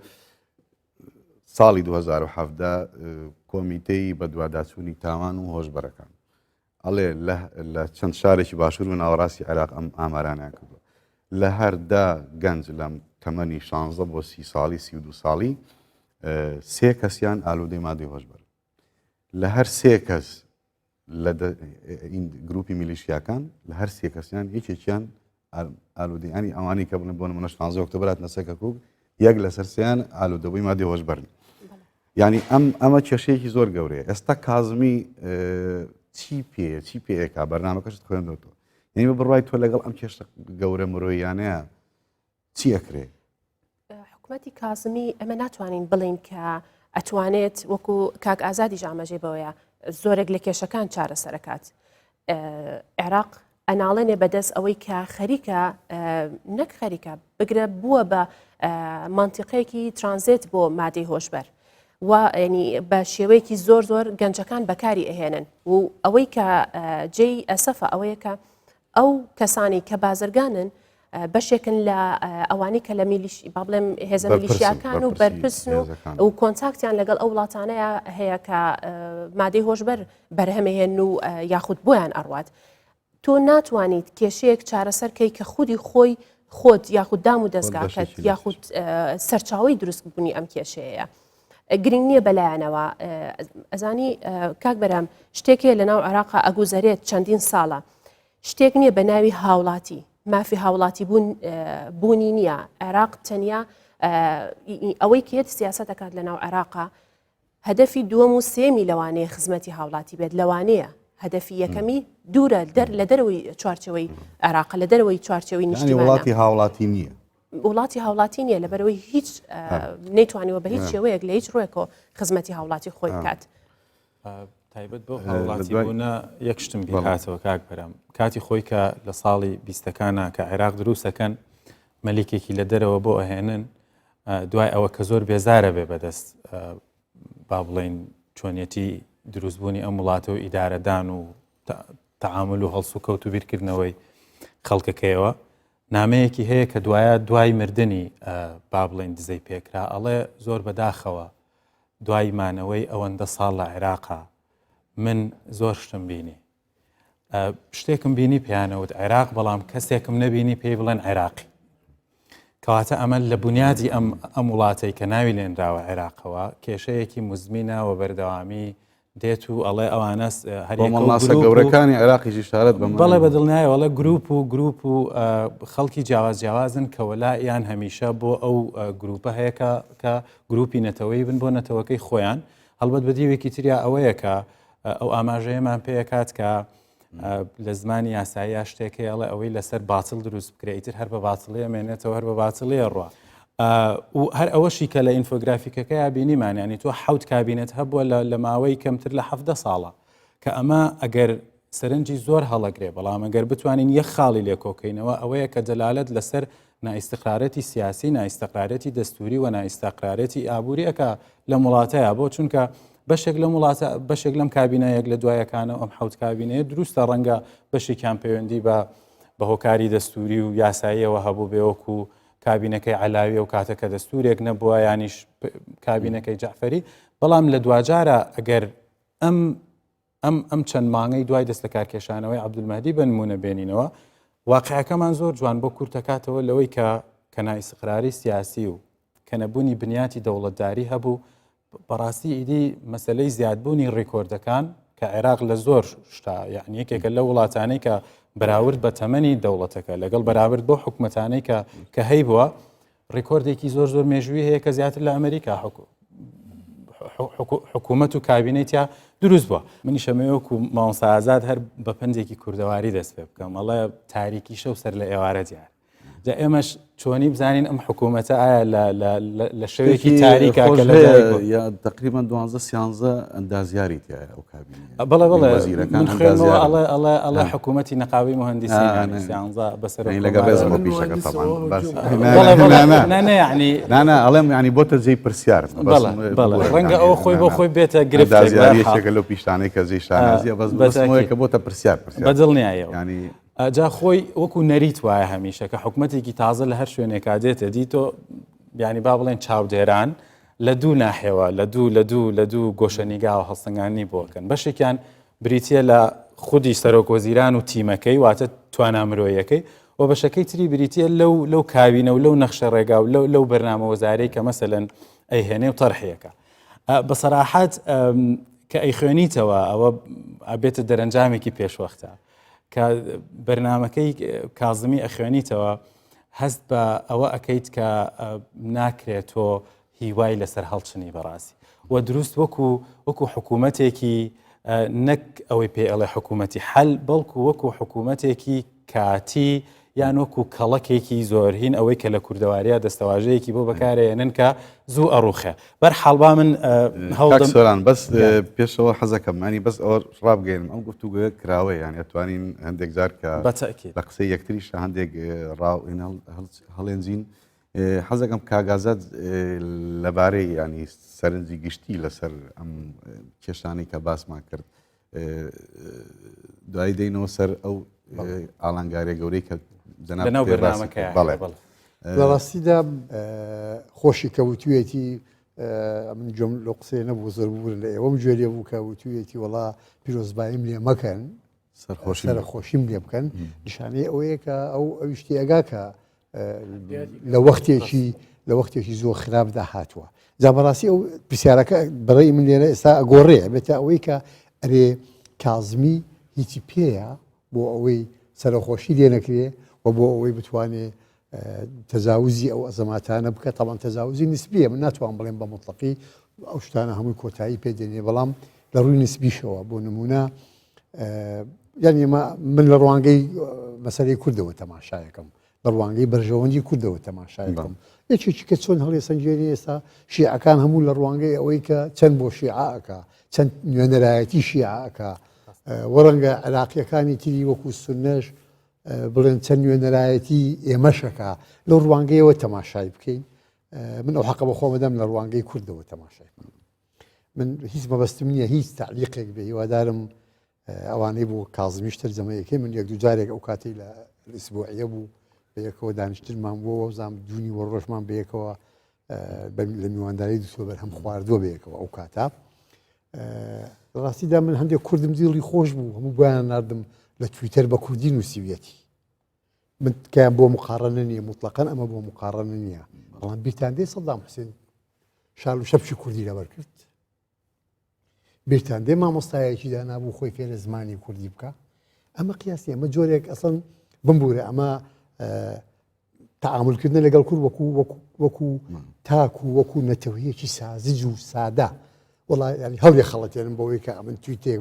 ساڵی 2017 کۆمیتەی بە دوواداچوونی تاوان و هۆشبەرەکان ئەڵێ لە چەند شارێکی باشوور و ناوەڕاستی عێراق ئەم ئامارانیان کردووە لە هەردا گەنج لەم تەمەنی 16 بۆ 30 ساڵی 32 ساڵی 3 کەسیان ئالوودەی مادەی هۆشبەر لە هەر 3 کەس لە گروپی میلیشیاکان لە هەر 3 کەسیان هیچێکیان ئالوودەی ئەنی ئەوانی کە بڵێن بۆ نمونە 16 ئۆکتۆبر هاتنە کوک یەک لەسەر سیان ئالوودەبووی مادەی هۆشبەرن ینی ئەمە کێشەیەکی زۆر گەورەیە ئێستا کازمی چی پێیەکا بەرنامەکەشت خوێندەوە یعنی بڕای تۆ لەگەڵ ئەم کێشە گەورە مرۆییانەیە چی ئەکرێ حکوومەتی کازمی ئەمە ناتوانین بڵین کە ئەتوانێت وەکو کاک ئازادی ژامەژێ بەوەیە زۆرێک لە کێشەکان چارەسەرەکات عێراق ئەناڵێنێ بەدەست ئەوەی کە خەریکە نەک خەریکە بگرە بووە بە مانتیقەیەکی ترانزیت بۆ مادەی هۆشبەر و ینی بە شێوەیەکی زۆر گەنجەکان بەکاری ئەهێنن و ئەوەی کە جێی ئەسەفە ئەوەیە کە ئەو کەسانی کە بازرگانن بەشێکن لە ئەوانی کە لە با بڵێم هێزە میلیشیاکان و بەرپرسن و کۆنتاکتیان لەگەڵ ئەو وڵاتانەیە هەیە کە مادەی هۆشبەر بەرهەمەهێن و یاخود بۆیان ئەڕوات تۆ ناتوانیت کێشەیەک چارەسەرکەی کە خودی خۆی خۆت یاخود دام و دەستگاکەت یاخود سەرچاوی دروستبوونی ئەم کێشەیە گرنگ نییە بەلایەنەوە ئەزانی کاک بەرام شتێکێ لە ناو عێراق ئەگوزارێت چەندین ساڵە شتێک نییە بە ناوی هاوڵاتی مافی هاوڵاتی بوونی نییە عێراق تەنیا ئەوەی کێت سیاست دەکات لە ناو عێراقا هەدەفی دووەم و سێمی لەوانەیە خزمەتی هاوڵاتی بێت لەوانەیە هەدەفی یەکەمی دوورە لە دەرەوەی چوارچەوەی عێراق لە دەرەوەی چوارچەوەی ینی نیشتیمانە وڵاتی هاوڵاتی نییە. وڵاتی هاوڵاتی نیە لەبەرەوەی هیچ نەیتوانیوە بە هیچ شێوەیەک لە هیچ ڕۆیەکەوە خزمەتی هاوڵاتی خۆی بکات. تایبەت بۆ هاوڵاتی بوونە یەک شتم بیر هاتەوە کاک بەرام کاتی خۆی کە لە ساڵی 20ەکانە کە عێراق دروستەکەن مەلیکێکی لە دەرەوە بۆ ئەهێنن دوای ئەوە کە زۆر بێزارە بێ بەدەست با بڵێن چۆنیەتی دروستبوونی ئەم وڵاتە و ئیدارەدان و تەعامل و هەڵسو کەوت و بیرکردنەوەی خەڵکەکەیەوە نامەیەکی هەیە کە دوای مردنی با بڵێن دزەی پێکرا ئەڵێ زۆر بەداخەوە دوای مانەوەی ئەوەندە ساڵ لە عێراقا من زۆر شتم بینی شتێکم بینی پێیانەوت عێراق بەڵام کەسێکم نەبینی پێی بڵێن عێراقی کەواتە ئەمە لە بنیادی ئەم وڵاتەی کە ناوی لێنراوە عێراقەوە کێشەیەکی مزمینە و بەردەوامی دێت و ئەڵێ ئەوانەس هەرماسە گەورەکانی عێراقیشی شارەت بەڵێ بەدڵنایەوەڵە گروپ و خەڵکی جیاوازن کە وەلایان هەمیشە بۆ ئەو گروپە هەیە کە گروپی نەتەوەی بن بۆ نەتەوەکەی خۆیان هەڵبەت بەدیوێکی تریا ئەوەیە کە ئەو ئاماژەیەمان پێکات کە لە زمانی یاساییە شتێکەڵێ ئەوەی لەسەر باتڵ دروست بکرێت ئیتر هەر بە باتڵەیە مێنێتەوە هەر بە باتڵەیە ڕوا و هەر ئەوەشی کە لە ئینفۆگرافیکەکەی بینیمانیانی تۆ حوت کابینێت هەبووە لە ماوەی کەمتر لە 17 ساڵە کە ئەمە ئەگەر سەرنجی زۆر هەڵەگرێ بەڵام ئەگەر بتوانین یەک خاڵی لێ کۆکەینەوە ئەوەیە کە دەلالەت لەسەر نائیستقرارەتی سیاسی نائیستقرارەتی دەستوری و نائیستقرارەتی ئابوووریەکە لە وڵاتەیە بۆ چونکە بەشێک لەم کابینەیەک لە دوایەکانە ئەم حوت کابینەیە دروستە ڕەنگە بەشێکیان پەیوەندی بە هۆکاری دەستوری و یاساییەوە هەبوو بێوەکو کابینەکەی علاوی و کاتەکە دەستورێک نەبووە یانیش کابینەکەی جعفەری بەڵام لە دوجارە ئەگەر ئەم چەند مانگەی دوای دەست لە کارکێشانەوەی عەبدولمەهدی بنمونە بێنینەوە واقعەکەمان زۆر جوان بۆ کورتەکاتەوە لەوەی کە نائیستقراری سیاسی و کە نەبوونی بنیاتی دەوڵەتداری هەبوو بەڕاستی ئیدی مەسلەی زیادبوونی ڕێکۆردەکان کە عێراق لە زۆر شتا یعنی یەکێکە لە وڵاتانەی کە بەراورد بە تەمەنی دەوڵەتەکە لەگەڵ بەراورد بۆ حکومەتانەی کە هەی بووە ڕێکۆردێکی زۆر مێژووی هەیە کە زیاتر لە ئەمریکا حکوومەت و کابینێتیا دروست بووە منی شەمەوەکو مامۆستا ئازاد هەر بە پەنجێکی کوردەواری دەست پێ بکەم ئەڵێ تاریکی شەو سەر لە ئێوارە دیار جا ئێمەش چۆنی بزانین ئەم حکوومەتە ئایا لە شەوێکی تاریکا کە لە تقریبا 12 ئەندازیاری تایە ئەو کابینە بەڵێ من خوێنەوە ئەڵێ حکوومەتی نەقاوی مهندسی بەسەر لەگە ڕێزمە پیشەکە نانە ئەڵێم ینی بۆتە جێی پرسیار ڕەنگە ئەوە خۆی بۆ خۆی بێتە گرفتیارێکێکە لەو پیشانەی کە زەی شانازیە بەسەوەیە کە بۆتە پرسیار بەدڵنیایەوە ینی جا خۆی وەکو نەریت وایە هەمیشە کە حکوومەتێکی تازە لە هەر شوێنێکا دێتە دیتۆ ینی با بڵێن چاودێران لە دوو ناحێوە لە دوو گۆشەنیگا و هەڵسەنگانی بۆکەن بەشێکیان بریتە لە خودی سەرۆکوەزیران و تیمەکەی واتە توانامرۆیەکەی و بەشەکەی تری بریتە لەو کابینە و لەو نەخشە ڕێگا و لەو بەرنامەوەزارەی کە مەسەلەن ئەیهێنێ و تەرحیەکە بەسەراحەت کە ئەی خوێنیتەوە ئەوە ئەبێتە دەرەنجامێکی پێشوەختە کە بەرنمەکەی کازمی ئەخوێنیتەوە هەست بە ئەوە ئەەکەیت کە ناکرێتۆ هیوای لەسەر هەڵچنی بەڕاستی و دروست وەکو حکوومەتێکی نەک ئەوەی پێ ئەڵێ حکوومەتی حەل بەڵکو وەکو حکوومەتێکی کاتی یان وەکو کەڵەکێکی زۆرهین ئەوەی کە لە کوردەواریە دەستەواژەیەکی بۆ بەکارێنن کە زوو ئەڕوخێ بەرحاڵبا من هەڵدەسۆران بەس پێشەوە حەزەکەمانی بەس ئەوە ڕابگەێنم ئەم گفتوگوێ کراوە یان ئەتوانین هەندێک جار کە بە قسەی یەکتریش هەندێک هەڵێنجین حەزەکەم کاگازات لەبارەی ینی سەرنجی گشتی لەسەر ئەم کێشانەی کە باسمان کرد دوای دەینەوە سەر ئەو ئاڵنگارێ گەورەی کە لەناو بەرنامەکە لە ڕاستیدا خۆشی کەوتوێتی من جۆم لە قسەی نەبوو زۆربوور لە ئێوەم گوێرێ بوو کەوتوێتی وڵا پیرۆزبایم لێ مەکەن سەرخۆشیم لێ بکەن نیشانەی ئەوەیە کە ئەو شتی ئەگا کە لە وەختێکی زۆر خراپدا هاتووە جا بەڕاستی ئەو پرسیارەکە بەڕێی من لێرە ئێستا ئەگۆڕێ بێتە ئەوەی کە ئەرێ کازمی هیچی پێیە بۆ ئەوەی سەرخۆشی لێ نەکرێ و بۆ ئەوەی بتوانێت تەزاوزی ئەو ئەزەماتانە بکە تاوان تەزاوزی نسبیە من ناتوان بڵێم بە مطلقی ئەو شتانە هەمووی کۆتایی پێدێنێ بەڵام لە ڕووی نسبیشەوە بۆ نمونە یعنی من لە ڕوانگەی مەسەرەی کوردەوە تەماشایەکەم لە ڕوانگەی بەرژەوەندی کوردەوە تەماشایەکەم یەکێکی کە چۆن هەڵێ سنجێری ئێستا شیعەکان هەموو لە ڕوانگەی ئەوەی کە چەند بۆ شیعەکە چەند نوێنەرایەتی شیعەکە وەڕەنگە عراقیەکانی تری وەکو سونەش بڵێن چەند نوێنەرایەتی ئێمەشەکە لەو ڕوانگەیەوە تەماشای بکەین من ئەو حەقە بە خۆمەدەم لە ڕوانگەی کوردەوە تەماشای من هیچ مەبەستم نییە هیچ تعلیقێک بێ هیوادارم ئەوانەی بۆ کازمیش تەرجەمەیەکەی من یەک دوو جارێک ئەو کاتی لە ئیسبوعیە بوو بەیەکەوە دانیشترمان بۆ وەزام دوونی وەڕۆژمان بەیەکەوە لە میوانداری دووسۆبەر هەم خواردووە بەیەکەوە ئەو کاتا ڕاستیدا من هەندێک کوردم دیڵی خۆش بوو هەموو گویان نردم لە تویتەر بە کوردی نووسیویەتی من کیان بۆ مقارنە نییە مطلقاً ئەمە بۆ مقارنە نییە بەڵام بیرتان دێ سەدام حوسێن شال و شەپشی کوردی لەبەر کرد بیرتان دێ مامۆستایەکی دانابوو خۆی فێرە زمانی کوردی بکە ئەمە قیاسی ئەمە جۆرێک ئەسڵ بمبورە ئەمە تەعاملکردن لەگەڵ کورد وەکو تاکو وەکو نەتەوەیەکی سازج و سادە وڵای ینی هەڵێ خەڵەتێنم بەوەی کە من تویتێک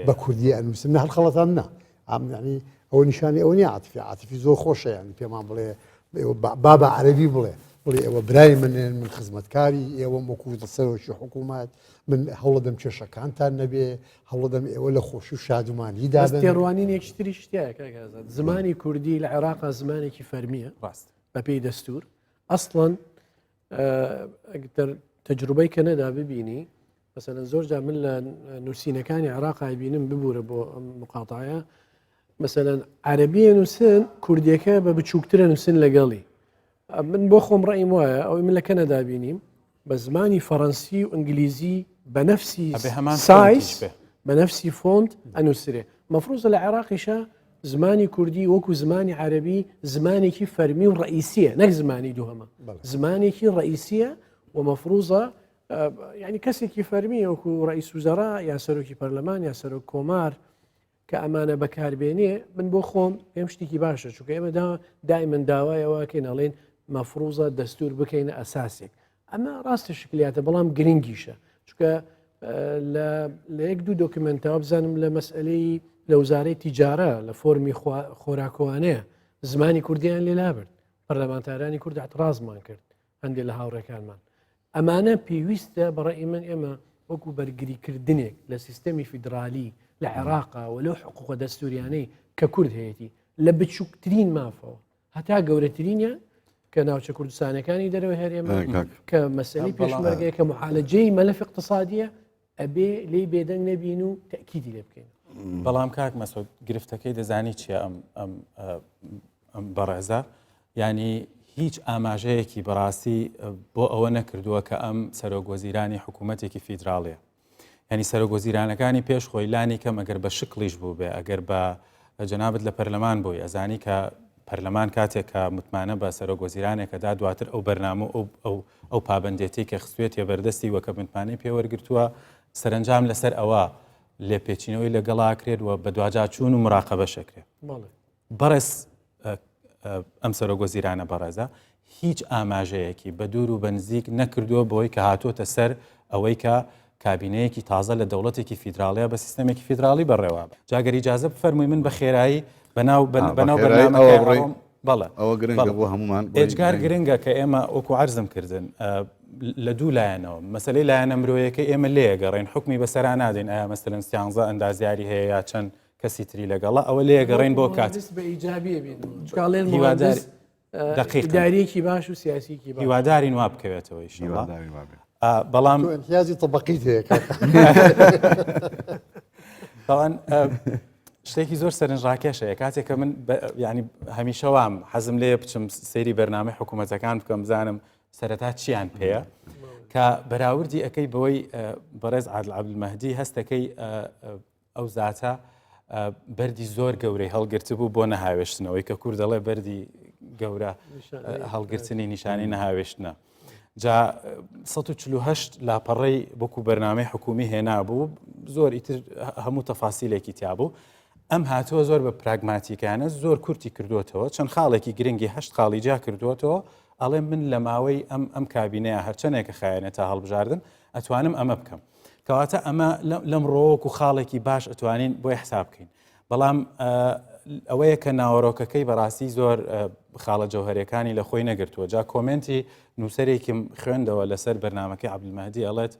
بە کوردی ئەنووسم نە هەر خەڵەتان نە ینی ئەوە نیشانی ئەوە نیە عاتفی زۆر خۆشە ینی پێمان بڵێ بابە عەرەبی بڵێ ئێوە برای منێن من خزمەتکاری ئێوە وەکو سەرۆکی حکوومەت من هەوڵەدەم کێشەکانتان نەبێ هەوڵەدەم ئێوە لە خۆشی و شادومانی دابن تێڕوانین یەکتری شتایە کاکازات زمانی کوردی لە عێراقا زمانێکی فەرمیە ڕاست بە پێی دەستور ئەسڵەن تەجروبەی کە نەدا ببینی مەسەلەن زۆرجا من لە نووسینەکانی عێراقا بینم ببوورە بۆ مقاتایە مەسەلەن عەرەبیە نووسن کوردیەکە بە بچووکترە نووسن لەگەڵی من بۆ خۆم ڕێیم وایە ئەوەی من لە کەنەدا بینیم بە زمانی فەڕەنسی و ئینگلیزی بە نەفسی سایز بە نەفسی فۆنت ئەنووسرێ مەفروضە لە عێراقیشە زمانی کوردی وەکو زمانی عەرەبی زمانێکی فەرمی و ڕئیسیە نەک زمانی دووهەمە زمانێکی ڕئیسیە و مەفروضە ینی کەسێکی فەرمی وەکو ڕئیس وزەرا یا سەرۆکی پەرلەمان یا سەرۆک کۆمار کە ئەمانە بەکاربێنێ من بۆ خۆم پێم شتێکی باشە چونکە ئێمە دائیمەن داوایەوەکەین ئەڵێن مەفروضە دەستور بکەینە ئەساسێک ئەمە ڕاستە شکلیاتە بەڵام گرنگیشە چونکە لە یەک دوو دۆکمنتەوە بزانم لە مەسئلەی لە وزارەی تیجارە لە فۆرمی خۆراکۆوانەیە زمانی کوردیان لێلا برد پەرلەمانتارانی کورد اعتراضمان کرد هەندێک لە هاوڕێکانمان ئەمانە پێویستە بەڕێی من ئێمە وەکو بەرگریکردنێک لە سیستەمی فیدرالی لە عێراقا و لەو حقوقە دەستوریانەی کە کورد هەیەی لە بچووکترین مافەوە هەتا گەورەترینە کە ناوچە کوردستانەکانی دەرەوە هەرێمە کە مەسەلەی پێشمەرگەیە کە محالەجەی مەلەف اقتصادیە ئەبێ لی بێدەنگ نەبین و تەکیدی لێ بکەین بەڵام کاک مەسعود گرفتەکەی دەزانی چیە ئەم بەڕێزە ینی هیچ ئاماژەیەکی بەڕاستی بۆ ئەوە نەکردووە کە ئەم سەرۆکوەزیرانی حکوومەتێکی فیدراڵیە ینی سەرۆکوەزیرانەکانی پێش خۆی لانی کەم ئەگەر بە شکلیش بوو بێ ئەگەر بە جەنابەت لە پەرلەمان بووی ئەزانی کە پەرلەمان کاتێک کە متمانە بە سەرۆکوەزیرانێکەدا دواتر ئەو بەرنامە ئەو پابندێتی کە خستوێتە بەردەستی وەکە متمانەی پێوەرگرتووە سەرنجام لەسەر ئەوە لێپێچینەوەی لەگەڵاکرێت و بە دواجاچوون و مراقەبە شەکرێت بەڕێز ئەم سەرۆکوەزیرانە بەڕێزە هیچ ئاماژەیەکی بە دوور و بەنزیک نەکردووە بۆی کە هاتوۆتە سەر ئەوەی کە کابینەیەکی تازە لە دەوڵەتێکی فیدراڵیە بە سیستەمێکی فیدراڵی بەڕێوە جاگەری ئیجازە بفەرمووی من بە خێرایی بەناو بەرنامەکە بەڵێ ئەوە گرنگە بۆ هەمومان ئێجگار گرنگە کە ئێمە وەکو عەرزم کردن لە دوو لایەنەوە مەسەلەی لایەنە مرۆیەکە ئێمە لێگەڕین حکمی بەسەرا نادەین ئایا مەسەلەن 13 ئەندازیاری هەیە یا چەند کەسی تری لەگەڵە ئەوە لێگەڕین بۆ کات بە ئیجابیە دقیقداریەکی باش و سیاسیکی هیوادارین وا بکەوێتەوە ئینشاءڵڵا بەڵام امتیازی طبقیت هەیە بەڵام شتێکی زۆر سەرنجڕاکێشەیە کاتێک کە من ینی هەمیشە وام حەزم لێ بچم سەیری بەرنامەی حکوومەتەکان بکەم بزانم سەرەتا چیان پێیە کە بەراوردی ئەەکەی بەوەی بەڕێز عادل عەبدولمەهدی هەستەکەی ئەو زاتە بەردی زۆر گەورەی هەڵگرت بوو بۆ نەهاوێشتنەوەی کە کوور دەڵێ بەردی گەورە هەڵگرتنی نیشانی نەهاوێشتنە جا 148 لاپەڕەی بۆکو بەرنامەی حکومی هێنا بوو زۆر ئیتر هەموو تەفاسیلێکی تیا بوو ئەم هاتووە زۆر بە پراگماتیکانە زۆر کورتی کردوێتەوە چەند خاڵێکی گرنگی 8 خاڵی جا کردوێتەوە ئەڵێ من لە ماوەی ئەم کابینەیە هەرچەنێکە خایەنێتە هەڵبژاردن ئەتوانم ئەمە بکەم کەواتە ئەمە لەم ڕۆک و خاڵێکی باش ئەتوانین بۆی حساب بکەین بەڵام ئەوەیە کە ناوەڕۆکەکەی بەڕاستی زۆر خاڵە جەوهەریەکانی لە خۆی نەگرتووە جا کۆمنتی نووسەرێکم خوێندەوە لەسەر بەرنامەکەی عەبدولمەهدی ئەڵێت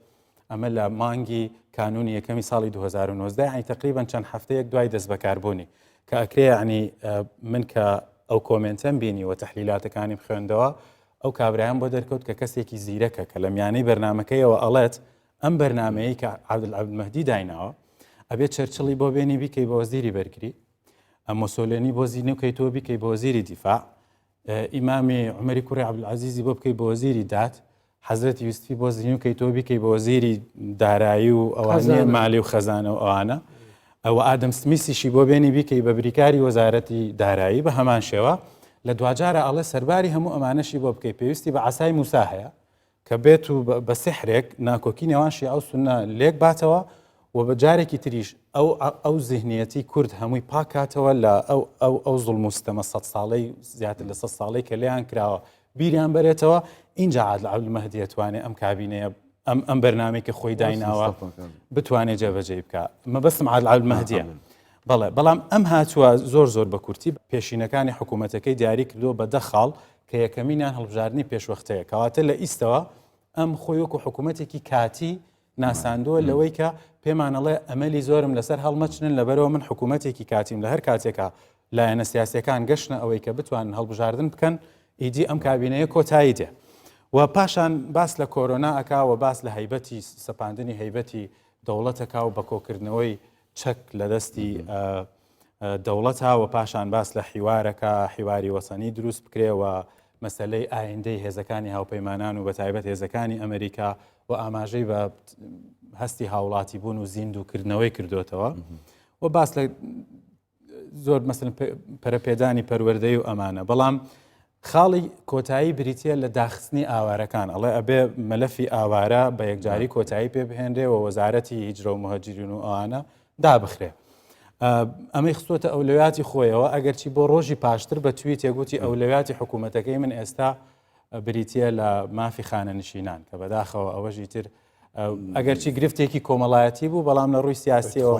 ئەمە لە مانگی کانونی یەکەمی ساڵی 2019 یعنی تقریبا چەند هەفتەیەک دوای دەست بەکاربوونی کە ئەکرێ یعنی من کە ئەو کۆمنتەم بینی و تەحلیلاتەکانی خوێندەوە ئەو کابرایان بۆ دەرکەوت کە کەسێکی زیرەکە کە لە میانەی بەرنمەکەیەوە ئەڵێت ئەم بەرنمەیە کە عەبدولمەهدی دایناوە ئەبێت چەرچڵی بۆ بێنی بیکەی بە وەزیری بەرگری ئەم مۆسۆلێنی بۆ زیینی وکەیتەوە بیکەی بە وەزیری دیفاع ئیمامی عومەری کوڕی عەبدولعەزیزی بۆ بکەی بە وەزیری دات حەزرەتی یوسفی بۆ زیینی وکەیتەوە بیکەی بە وەزیری دارایی و ئەوانەیە مالی و خەزانە و ئەوانە ئەوە ئادەم سمیسیشی بۆ بێنی بیکەی بە بریکاری وەزارەتی دارایی بە هەمان شێوە لە دوجارە ئەڵێ سەرباری هەموو ئەمانەشی بۆ بکەی پێویستی بە عەسای موسا هەیە کە بێت و بە سحرێک ناکۆکی نێوان شیعە و سونە لێک باتەوە و بە جارێکی تریش ئەو ذهنیەتی کورد هەمووی پاکاتەوە لە ئەو زوڵم و ستەمە 100 ساڵەی زیاتر لە 100 ساڵەی کە لێیان کراوە بیریان بەرێتەوە اینجا عەبدولمەهدی ئەتوانێت ئەم کابینەیە ئەم بەرنامەی کە خۆی دایناوە بتوانێت جێبەجێ بکە مەبەستم عەبدولمەهدیە بەڵام ئەم هاتووە زۆر بە کورتی پێشینەکانی حکوومەتەکەی دیاری کردووە بە 10 خاڵ کە یەکەمینیان هەڵبژاردننی پێشوەختەیە کەواتە لە ئیستەوە ئەم خۆی وەکو حکوومەتێکی کاتی ناساندووە لەوەی کە پێمانەڵێ ئەمەلی زۆرم لەسەر هەڵمەچنن لەبەرەوە من حکوومەتێکی کاتیم لە هەر کاتێکە لایەنە سیاسیەکان گەشتنە ئەوەی کە بتوانن هەڵبژاردن بکەن ئیدی ئەم کابینەیە کۆتایی دێ و پاشان باس لە کۆرۆنا ئەکا و باس لە هەیبەتی سەپاندنی هەیبەتی دەوڵەتەکە و بە کۆکردنەوەی چەک لە دەستی دەوڵەتە و پاشان باس لە حیوارەکە حیواری وەسەنی دروست بکرێەوە مەسلەی ئایندەی هێزەکانی هاوپەیمانان و بەتایبەت هێزەکانی ئەمریکا و ئاماژەی بە هەستی هاوڵاتی بوون و زیندووکردنەوەی کردوێتەوە و باس لە زۆر مەسەن پەرەپێدانی پەروەردەی و ئەمانە بەڵام خاڵی کۆتایی بریتە لە داخستنی ئاوارەکان ئەڵێ ئەبێ مەلەفی ئاوارە بە یەکجاری کۆتایی پێ بهێنرێ و وەزارەتی هیجرە و مهاجرین و ئەوانە دابخرێ ئەمەی خستۆتە ئەولویاتی خۆیەوە ئەگەرچی بۆ ڕۆژی پاشتر بە توی تێگوتی ئەولویاتی حکوومەتەکەی من ئێستا بریتە لە مافی خانە نشینان کە بەداخەوە ئەوەژی تر ئەگەرچی گرفتێکی کۆمەڵایەتی بوو بەڵام لە ڕووی سیاسیەوە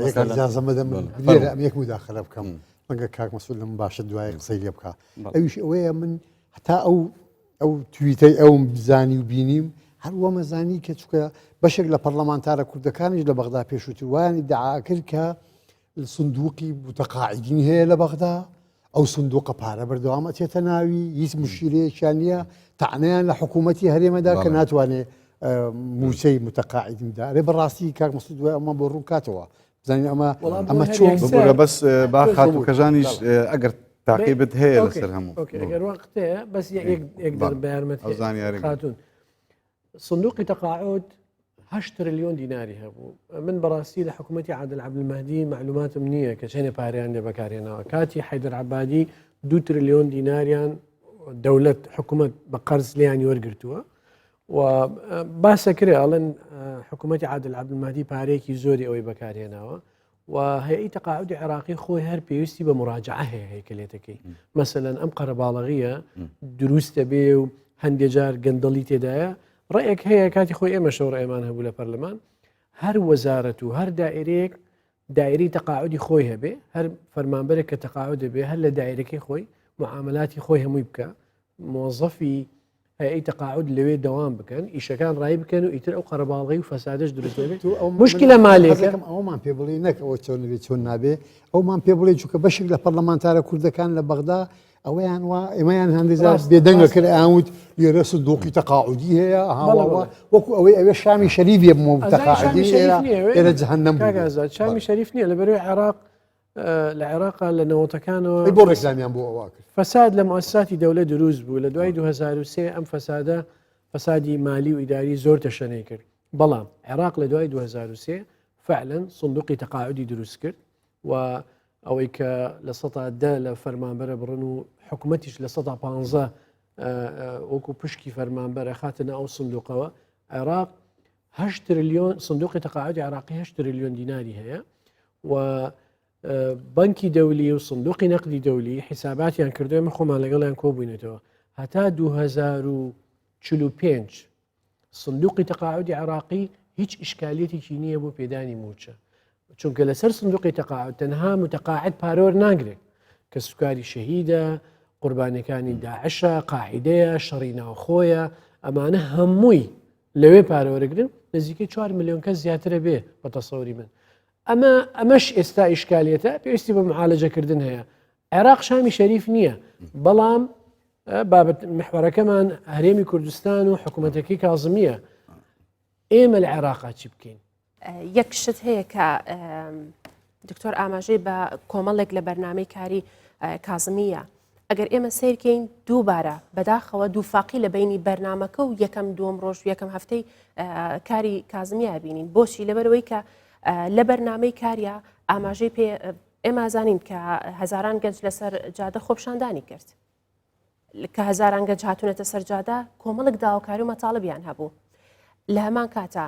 یەک مداخلە بکەم مەگە کاک مەسئول لەم باشە دوای قسەی لێ بکە ئەویش ئەوەیە من هەتا ئەو تویتەی ئەوم بزانی و بینیم هەروە مەزانی کە چکە بەشێک لە پەرلەمانتارە کوردەکانیش لە بەغدا پێشووتر وانی دعا کرد کە سندوقی متەقاعدین هەیە لە بەغدا ئەو سندوقە پارە بەردەوام ئەچێتە ناوی هیچ مشکلەیەکیان نییە تەعنەیان لە حکوومەتی هەرێمەدا کە ناتوانێت موسەی متەقاعدین دارێ بەڕاستی کاک مەسعود دوای ئەمە بۆ ڕوو کاتەوە بزانین ئەمە چۆن ببوورە بەس باخات و کەژانیش ئەگەر تاقیبت هەیە لەسەر هەموو ئەگەر وەختەیە بەس یەک بەیارمەت خاتون صندوقی تەقاعد 8 تریلیۆن دیناری هەبوو من بەڕاستی لە حکوومەتی عادل عەبدولمەهدی معلوماتم نییە کە چەندێ پارەیان لێ بەکارهێناوە کاتی حەیدەر عەبادی 2 تریلیۆن دیناریان دەوڵەت حکوومەت بە قەرز لیانی وەرگرتووە و باسەکرێ ئەڵێن حکوومەتی عادل عەبدولمەهدی پارەیەکی زۆری ئەوەی بەکارهێناوە و هەیئەی تەقاعودی عێراقی خۆی هەر پێویستی بە مراجعە هەیە هەیکلێتەکەی مەسەلەن ئەم قەرەباڵغیە دروستە بێ و هەندێک جار گەندەڵی تێدایە ڕێیەک هەیە کاتی خۆی ئێمە شەو ڕێمان هەبوو لە پەرلەمان هەر وەزارەت و هەر دائیرەیەک دائیرەی تەقاعودی خۆی هەبێ هەر فەرمانبەرێک کە تەقاعود دەبێ هەر لە دائیرەکەی خۆی معاملاتی خۆی هەمووی بکە موظفی هەیئەی تەقاعود لەوێ دەوام بکەن ئیشەکان ڕای بکەن و ئیتر ئەو قەرەباڵغی و فەسادش دروست دەبێت مشکلە مالێکە ئەومان پێ بڵێ نەک ئەوە چۆن نبێت چۆن نابێ ئەومان پێ بڵێ چونکە بەشێک لە پەرلەمانتارە کوردەکان لە بەغدا ئەوەیان وا ئێمەیان هەندێکجار بێدەنگە کرد ئاوت لێرە سندوقی تەقاعودی هەیە وەکو ئەوەی شامی شەریفێ بمەوە تەقاعودی ئێرە جەهەنەم شامی شەریف نییە لەبەرەوەی عێراق لە عێراقا لە نەوەتەکانەوە بۆ ڕێکزانیان بۆ ئەوە کرد فەساد لە مؤسساتی دەوڵەت دروست بوو لە دوای 2003 ئەم فەسادی مالی و ئیداری زۆر تەشەنەی کرد بەڵام عێراق لە دوای 2003 فعلا صندوقی تەقاعودی دروست کرد و ئەوەی کە لە 110 لە فەرمانبەرە بڕن و حکوومەتیش لە 115 وەکو پشکی فەرمانبەرە خاتنە ئەو صندوقەوە عێراق 8 تریلیۆن صندوقی تەقاعودی عێراقی 8 تریلیۆن دیناری هەیە و بانکی دەولی و صندوقی نەقدی دەولی حیساباتیان کردووە من خۆمان لەگەڵیان کۆبووینێتەوە هەتا 2045 صندوقی تەقاعودی عێراقی هیچ ئیشکالێتێکی نییە بۆ پێدانی موچە چونکە لەسەر سندوقی تەقاعد تەنها متەقاعد پارۆر ناگرێت کە سوکاری شەهیدە قوربانەکانی داعشە قاعیدەیە شەڕی ناوخۆیە ئەمانە هەمووی لەوێ پارەوەرەگرن نزیکەی 4 میلیۆن کەس زیاترە بێ بە تەسەوری من ئەمەش ئێستا ئیشکالێتە پێویستی بە معالەجەکردن هەیە عێراق شامی شەریف نییە بەڵام بابەت محوەرەکەمان هەرێمی کوردستان و حکوومەتەکەی کازمیە ئێمە لە عێراقا چی بکەین یەک شت هەیە کە دکتۆر ئاماژەی بە کۆمەڵێک لە بەرنامەی کاری کازمیە ئەگەر ئێمە سیرکەین دووبارە بەداخەوە دووفاقی لە بینی بەرنامەکە و یەکەم دووەم ڕۆژ یەکەم هەفتەی کاری کازمیە بینین بۆچی لەبەرەوەی کە لە بەرنامەی کاریە ئاماژەی پێ ئێمە زانین کە هەزاران گەنج لەسەر جادە خۆپشاندانی کرد کە هەزاران گەنج هاتوونەتە سەرجادە کۆمەڵک داواکاری و مەتاڵبیان هەبوو لە هەمان کاتە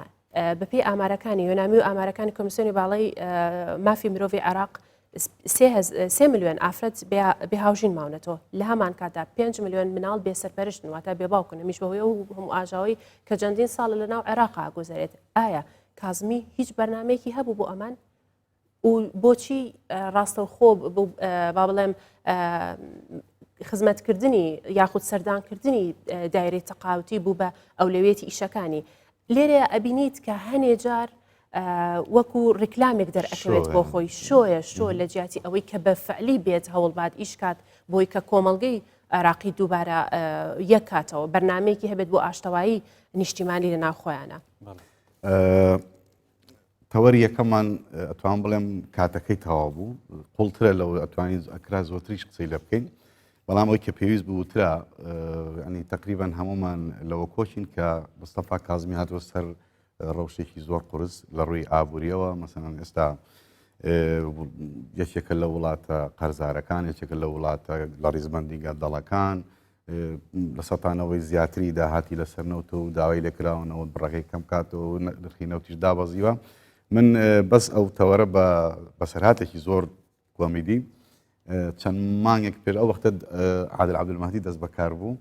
بەپێی ئامارەکانی یۆنامی و ئامارەکانی کۆمیسیۆنی باڵی مافی مرۆڤی عێراق 3 میلیۆن ئافرەت بێهاوژین ماونەتەوە لە هەمان کاتا 5 میلیۆن مناڵ بێسەرپەرشتن واتە بێباوکن هەمیش بەهۆی و هەموو ئاژاوی کە چەندین ساڵ لە ناو عێراقا گوزارێت ئایا کازمی هیچ بەرنمەیەکی هەبوو بۆ ئەمان و بۆچی ڕاستەوخۆ با بڵێم خزمەتکردنی یاخود سەردانکردنی دایرەی تەقاوتی بوو بە ئەولەوێتی ئیشەکانی لێرە ئەبینیت کە هەنێ جار وەکو ڕیکلامێک دەرئەکەوێت بۆ خۆی شۆ لە جیاتی ئەوەی کە بە فعلی بێت هەوڵبات ئیشکات بۆی کە کۆمەڵگەی عراقی دووبارە یەک کاتەوە بەرنمەیەکی هەبێت بۆ ئاشتەوایی نیشتیمانی لە ناو خۆیانە تەوەری یەکەمان ئەتوان بڵێم کاتەکەی تەوا بوو قوڵترە لەو ئەتوانی ئەکرا زۆتریش قسەی لە بکەین بەڵام ئەوی کە پێویست بووترا ینی تقریبان هەمومان لەوە کۆچین کە مستەفا کازمی هاتووە سەر ڕەوشێکی زۆر قورس لە ڕووی ئابوووریەوە مەسەڵەن ئێستا یەکێکە لە وڵاتە قەرزارەکان یەکێکە لە وڵاتە لە ڕیزبەندیگە دەڵەکان لە سەتانەوەی زیاتری داهاتی لەسەرنەوت و داوای لێکراونەوە بڕەکەی کەم کاتەوە نرخی نەوتیش دابەزیوە من بەس ئەو تەوەرە بە سەرهاتێکی زۆر کۆمیدی چەند مانگێک پێر ئەو وەختە عادل عەبدولمەهدی دەست بەکار بوو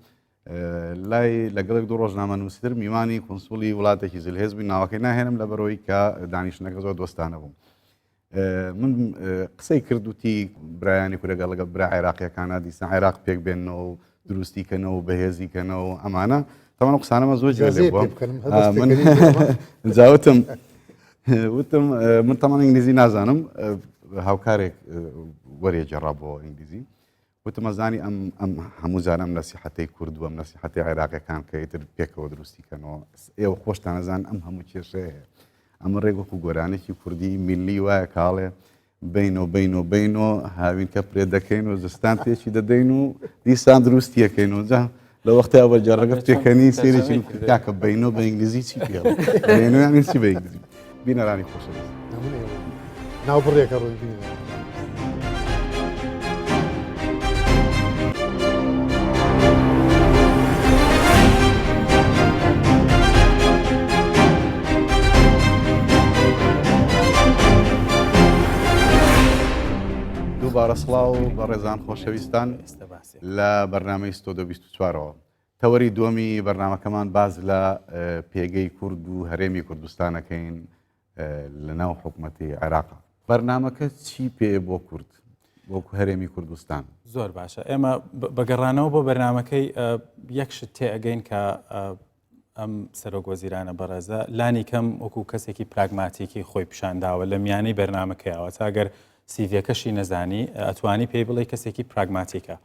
لای لەگەڵێک دوو ڕۆژنامە نووسیتر میوانی کۆنسوڵی وڵاتێکی زلهێز بووی ناوەکەی ناهێنم لەبەرەوەی کە دانیشتنەکە زۆر دۆستانە بوو من قسەی کردوتی برایانی کورەگەڵەکە برا عێراقیەکانە دیسان عێراق پێک بێنەوە و دروستیکەنەوە و بەهێزیکەنەوە ئەمانە تەمەن قسانەمە زۆر جێ بووە جاوتم وتم من تەمان ئینگلیزی نازانم هاوکارێک وەرێ جێڕا بۆ ئینگلیزی وتم ئەزانی ئەم هەموو جارم نەسیحەتەی کورد و ئەم نەسیحەتەی عێراقیەکان کە ئیتر پێکەوە دروستیکەنەوە ئێوە خۆشتان نەزان ئەم هەموو کێشەیە ئەمە ڕێگوەکو گۆرانێکی کوردی میلی وایە کاڵێ بینۆ هاوین کە پرێ دەکەین و زستان پێچی دەدەین و دیسان دروستیەکەین و جا لە وەختی ئەوە جارڕگە پێکەنی سێرێکی کاکە بینۆ بە ئینگلیزی چی پێ بینۆیان چی بە ئینگلیزی بینەرانی خۆشەویست ناو بڕێکە ڕووی دووبارە سڵاو بە ڕێزان خۆشەویستان لە بەرنامەی ستۆدیۆ 24ەوە تەوەری دووەمی بەرنامەکەمان باز لە پێگەی کورد و هەرێمی کوردستانەکەین لە ناو حکوومەتی عێراقا بەرنامەکە چی پێ بۆ کورد بۆکو هەرێمی کوردستان زۆر باشە ئێمە بەگەڕانەوە بۆ بەرنامەکەی یەکشت تێئەگەین کە ئەم سەرۆک وەزیرانە بەڕێزە لانی کەم وەکو کەسێکی پراگماتیکی خۆی پیشانداوە لە میانەی بەرنامەکەیەوە تاگەر سیڤەکەشی نەزانی ئەتوانی پێی بڵێ کەسێکی پراگماتیکە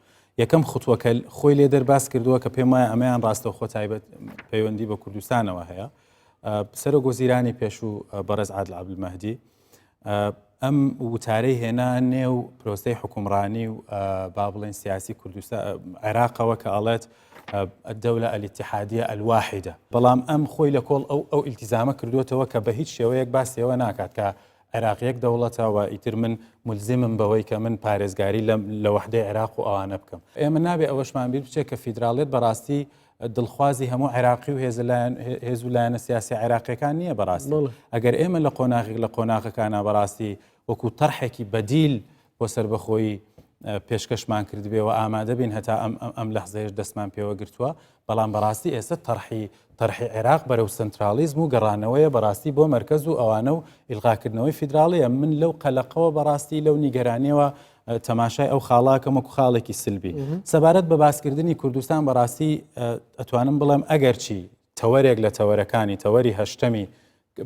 یەکەم خوتوەکە خۆی لێ دەرباس کردووە کە پێم وایە ئەمەیان ڕاستە خۆ تایبەت پەیوەندی بە کوردستانەوە هەیە سەرۆک وەزیرانی پێش و بەڕێز عادل عەبدولمەهدی ئەم وتارەی هێنا نێو پرۆسەی حکومڕانی و با بڵێن سیاسی کوردستان عێراقەوە کە ئەڵێت الدولة الاتحادية الواحدة بەڵام ئەم خۆی لە کۆڵ ئەو ئیلتیزامە کردوێتەوە کە بە هیچ شێوەیەک باسیەوە ناکات کە عێراقیەک دەوڵەتەوە ئیتر من ملزمم بەوەی کە من پارێزگاری لە وەحدەی عێراق و ئەوانە بکەم ئێمە نابێ ئەوەشمان بیر بچێت کە فیدراڵێت بەڕاستی دڵخوازی هەموو عێراقی و هێز و لایەنە سیاسی عێراقیەکان نییە بەڕاستی ئەگەر ئێمە لە قۆناغێک لە قۆناغەکانە بەڕاستی وەکو تەرحێکی بەدیل بۆ سەربەخۆیی پێشکەشمان کردبێەوە ئامادە بین هەتا ئەم لەحزەیەش دەستمان پێوە گرتووە بەڵام بەڕاستی ئێستا تەرحی عێراق بەرەو سنترالیزم و گەڕانەوەیە بەڕاستی بۆ مەرکەز و ئەوانە و ئیلغاکردنەوەی فیدراڵیە من لەو قەلەقەوە بەڕاستی لەو نیگەرانیەوە تەماشای ئەو خاڵاکەم وەکو خاڵێکی سلبی سەبارەت بە باسکردنی کوردستان بەڕاستی ئەتوانم بڵێم ئەگەرچی تەوەرێک لە تەوەرەکانی تەوەری هەشتەمی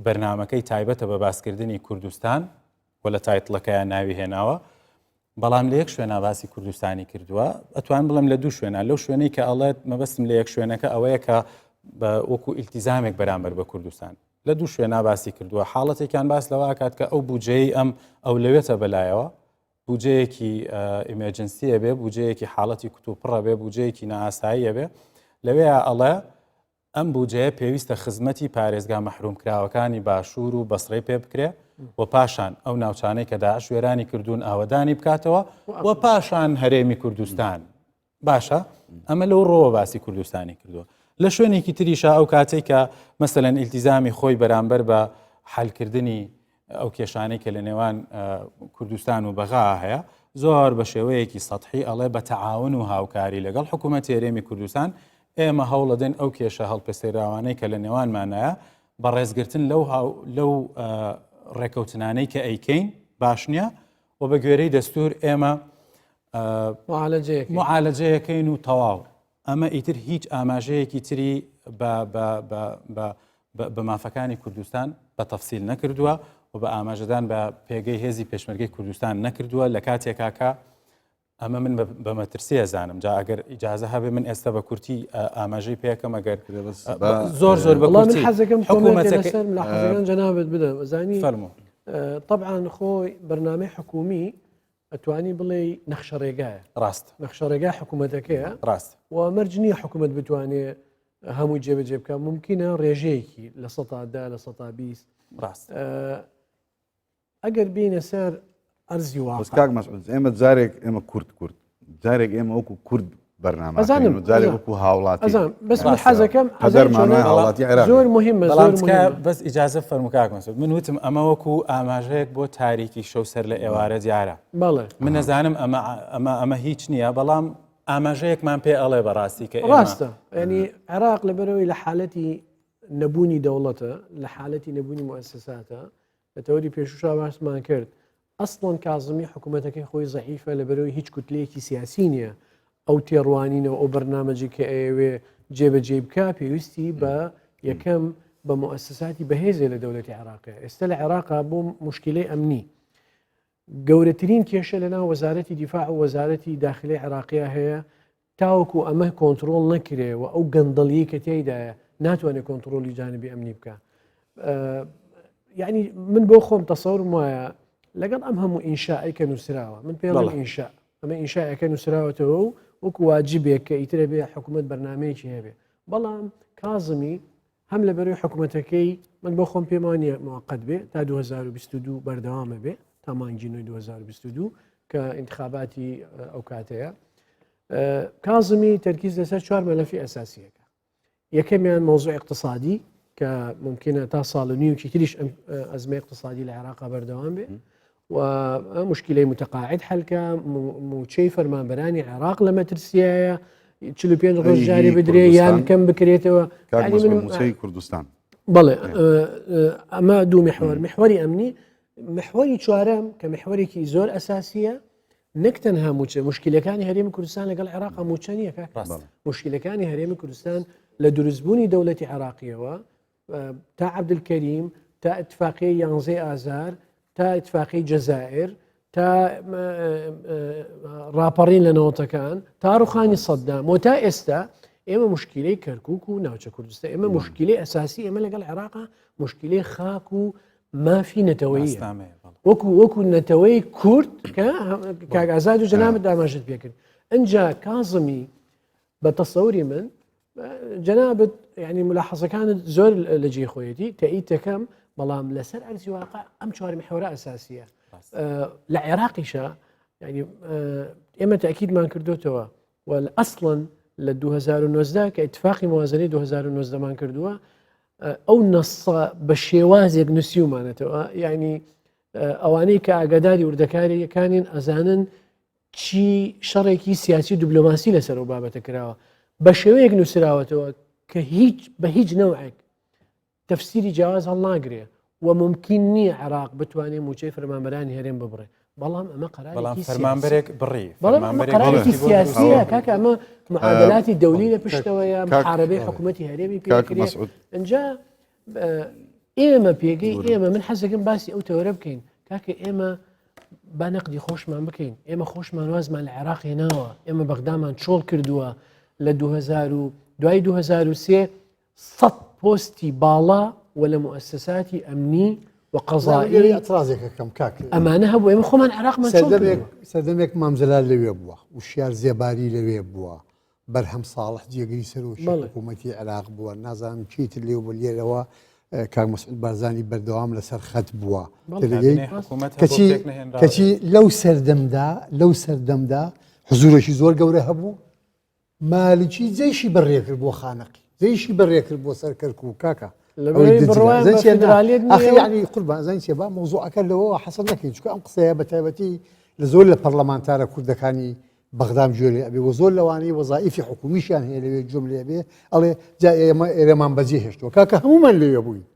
بەرنامەکەی تایبەتە بە باسکردنی کوردستان و لە تایتڵەکەیان ناوی هێناوە بەڵام لە یەک شوێنە باسی کوردستانی کردووە ئەتوان بڵم لە دوو شوێنە لەو شوێنەی کە ئەڵێت مەبەستم لە یەک شوێنەکە ئەوەیە کە وەکو ئیلتیزامێک بەرامبەر بە کوردستان لە دوو شوێنە باسی کردووە حاڵەتێکیان باس لەوە کات کە ئەو بودجەی ئەو لەوێتە بەلایەوە بودجەیەکی ئیمەرجنسیە بێ بودجەیەکی حاڵەتی کتوپڕە بێ بودجەیەکی نائاساییە بێ لەوەیە ئەڵێ ئەم بودجەیە پێویستە خزمەتی پارێزگا مەحرومکراوەکانی باشوور و بەسڕەی پێ بکرێ و پاشان ئەو ناوچانەی کە داعش وێرانی کردوون ئاوەدانی بکاتەوە و پاشان هەرێمی کوردستان باشە ئەمە لەو ڕۆوە باسی کوردستانی کردووە لە شوێنێکی تریشا ئەو کاتێک کە مەسەلەن ئیلتیزامی خۆی بەرامبەر بە حەلکردنی ئەو کێشانەی کە لە نێوان کوردستان و بەغا هەیە زۆر بە شێوەیەکی سەطحی ئەڵێ بە تەعاون و هاوکاری لەگەڵ حکوومەتی هەرێمی کوردستان ئێمە هەوڵەدەن ئەو کێشە هەڵپەسێراوانەی کە لە نێوانمانایە بە ڕێزگرتن لەو ڕێکەوتنانەی کە ئەیکەین باش نییە و بە گوێرەی دەستور ئێمە معالەجەیەکەین و تەواو ئەمە ئیتر هیچ ئاماژەیەکی تری بە مافەکانی کوردستان بە تەفسیل نەکردووە و بە ئاماژەدان بە پێگەی هێزی پێشمەرگەی کوردستان نەکردووە لە کاتێکا کە ئەمە من بە مەترسی ئەزانم جا ئەگەر ئیجازە هەبێ من ئێستا بە کورتی ئاماژەی پێکەم ئەگەر زۆر بە کورتی حەزەکەم حکوومەتەکە لە حەزەکان جەنابەت بدەم زانی فەرموو طبعا خۆی بەرنامەی حکومی ئەتوانی بڵێ نەخشە ڕێگایە ڕاست نەخشە ڕێگای حکوومەتەکەیە ڕاست و مەرج نییە حکوومەت بتوانێت هەموو جێبەجێ بکە ممکنە ڕێژەیەکی لە ١٠٠ لە ١٢٠ ڕاست ئەگەر بینە سەر ئەرزی واقع مەسعود ئێمە جارێک ئێمە کورد جارێک ئێمە وەکو کورد بەرنامە جارێک وەکو هاوڵاتی بەس حەزەکەم هاوڵاتی عێراق زۆر مهمە بەس ئیجازە فەرموو کاک مەسعود من وتم ئەمە وەکو ئاماژەیەک بۆ تاریکی شەو سەر لە ئێوارە دیارە بەڵێ من نەزانم ئەمە هیچ نییە بەڵام ئاماژەیەکمان پێ ئەڵێ بەڕاستی کە ڕاستە ینی عێراق لەبەرەوەی لە حالەتی نەبوونی دەوڵەتە لە حالەتی نەبوونی مؤسساتە لە تەوەری پێشوشا باسمان کرد ئەسڵەن کازمی حکوومەتەکەی خۆی زەعیفە لەبەرەوەی هیچ کوتلەیەکی سیاسی نییە ئەو تێڕوانینەوە ئەو بەرنامەجی کە ئەوێ جێبەجێ بکە پێویستی بە یەکەم بە مؤسساتی بەهێزێ لە دەوڵەتی عێراقە ئێستا لە عێراقا بۆ مشکلەی ئەمنی گەورەترین کێشە لەناو وەزارەتی دیفاع و وەزارەتی داخلی عێراقیە هەیە تاوەکو ئەمە کۆنتترۆل نەکرێ و ئەو گەندەڵیە کە تێیدایە ناتوانێت کۆنتترۆلی جانبی ئەمنی بکە یعنی من بۆ خۆم تەسەورم وایە لەگەڵ ئەم هەموو ئینشائی کە نووسراوە من پێڵ ئینشا ئەمە ئینشاەکە نووسراوەتەوە و وەکو واجبێک کە ئیترە بێ حکوومەت بەرنمەیەکی هەبێ بەڵام کازمی هەم لە بەروی حکوومەتەکەی من بۆ خۆم پێمانە موقت بێ تا 2022 بەردەوامە بێ تا مانگینەوەی 2022 کە انتخاباتی ئەو کاتەیە کازمی تەرکیز لەسەر 4 مەلەفی ئەساسیەکە یەکەمیان مۆزوع اقتصادی کە ممکنە تا ساڵ و نیوکی تریش ئەزمە اقتصادی لە عێراق بەردەوام بێ و مشکلەی متقاعد حەلکە موچەی فەرمانبەرانی عێراق لە مەترسیایە 45 ڕۆژ جاری بدرێ یان کەم بکرێتەوە موچەی کوردستان بەڵێ ئەمە دوو محوەری ئەمنی محوەری چوارەم کە محوەرێکی زۆر ئەساسیە نەک تەنها موچە مشکلەکانی هەرێمی کوردستان لەگەڵ عێراق موچە نییە مشکلەکانی هەرێمی کوردستان لە دروستبوونی دەوڵەتی عێراقیەوە تا عەبدولکەریم تا ئەتفاقیەی 11 ئازار تا ئەتفاقی جەزائر تا ڕاپەڕین لە نەوەتەکان تا ڕوخانی سەددام و تا ئێستا ئێمە مشکلەی کەرکووک و ناوچە کوردستان ئێمە مشکلەی ئەساسی ئێمە لەگەڵ عێراقا مشکلەی خاک و مافی نەتەوەیی وەکو نەتەوەی کورد کە کاگازاد و جەنابەت داماژت پێکرد ئەنجا کازمی بە تەسەوری من جەنابەت ینی ملاحەزەکانت زۆر لە جێ خۆیەتی تەئید دەکەم بەڵام لەسەر ئەرزی واقع ئەم 4 محورە ئەساسیە لە عێراقیشە ینی ئێمە تاکیدمان کردوتەوە و ئەسڵەن لە 2019 کە ئیتفاقی موازنەی 2019 مان کردووە ئەو نەسە بە شێوازێک نووسیومانێتەوە یعنی ئەوانەی کە ئاگاداری وردەکاریەکانین ئەزانن چی شەڕێکی سیاسی دیبلۆماسی لەسەر و بابەتە کراوە بە شێوەیەک نووسراوەتەوە کە بە هیچ نەوعێک تەفسیری جیاواز هەڵ ناگرێ و ممکن نییە عێراق بتوانێت موچەی فەرمانبەرانی هەرێم ببڕێ بەڵام ئەمە قەرارێکی فەرمانبەرێک بڕی قەرارێکی سیاسیە کاکە ئەمە معادلاتی دەولی لە پشتەوەیە محارەبەی حکوومەتی هەرێمی پێکرێ ئەنجا ئێمە پێگەی ئێمە من حەزەکەم باسی ئەو تەوەرە بکەین کاکە ئێمە با نەقدی خۆشمان بکەین ئێمە خۆشمان وازمان لە عێراق هێناوە ئێمە بەغدامان چۆڵ کردووە لە 2003 100 پۆستی باڵا و لە مؤسساتی ئەمنی و قەزایی ئەترازێکەکەم کاک ئەمانە هەبوو ئێمە خۆمان عێراقمان سەردەمێک مامزلال لەوێ بووە وشیار زێباری لەوێ بووە بەرهەم ساڵح جێگەری سەرۆکی حکوومەتی عێراق بووە نازانم چیتر لێو بە لێرەوە کاک مەسعود بارزانی بەردەوام لەسەر خەت بووە کەچی لەو سەردەمدا حزورێکی زۆر گەورە هەبوو مالکی جێشی بەڕێکرد بۆ خانەقی جێشی بەڕێکرد بۆ سەر کەرکوو کاکە ینی قوربان زانین چێ با مۆزوعەکە لەوەوە حەسەن نەکەین چکە ئەم قسەیە بە تایبەتی لە زۆر لە پەرلەمانتارە کوردەکانی بەغدام ژێرێ ئەبێ و زۆر لەوانەیە وەزائیفی حکومیشیان هەیە لەوێ جملێ بێ ئەڵێ جا ئێمە ئێرەمان بەجێ هێشتەوە کاکە هەمومان لەوێ بووین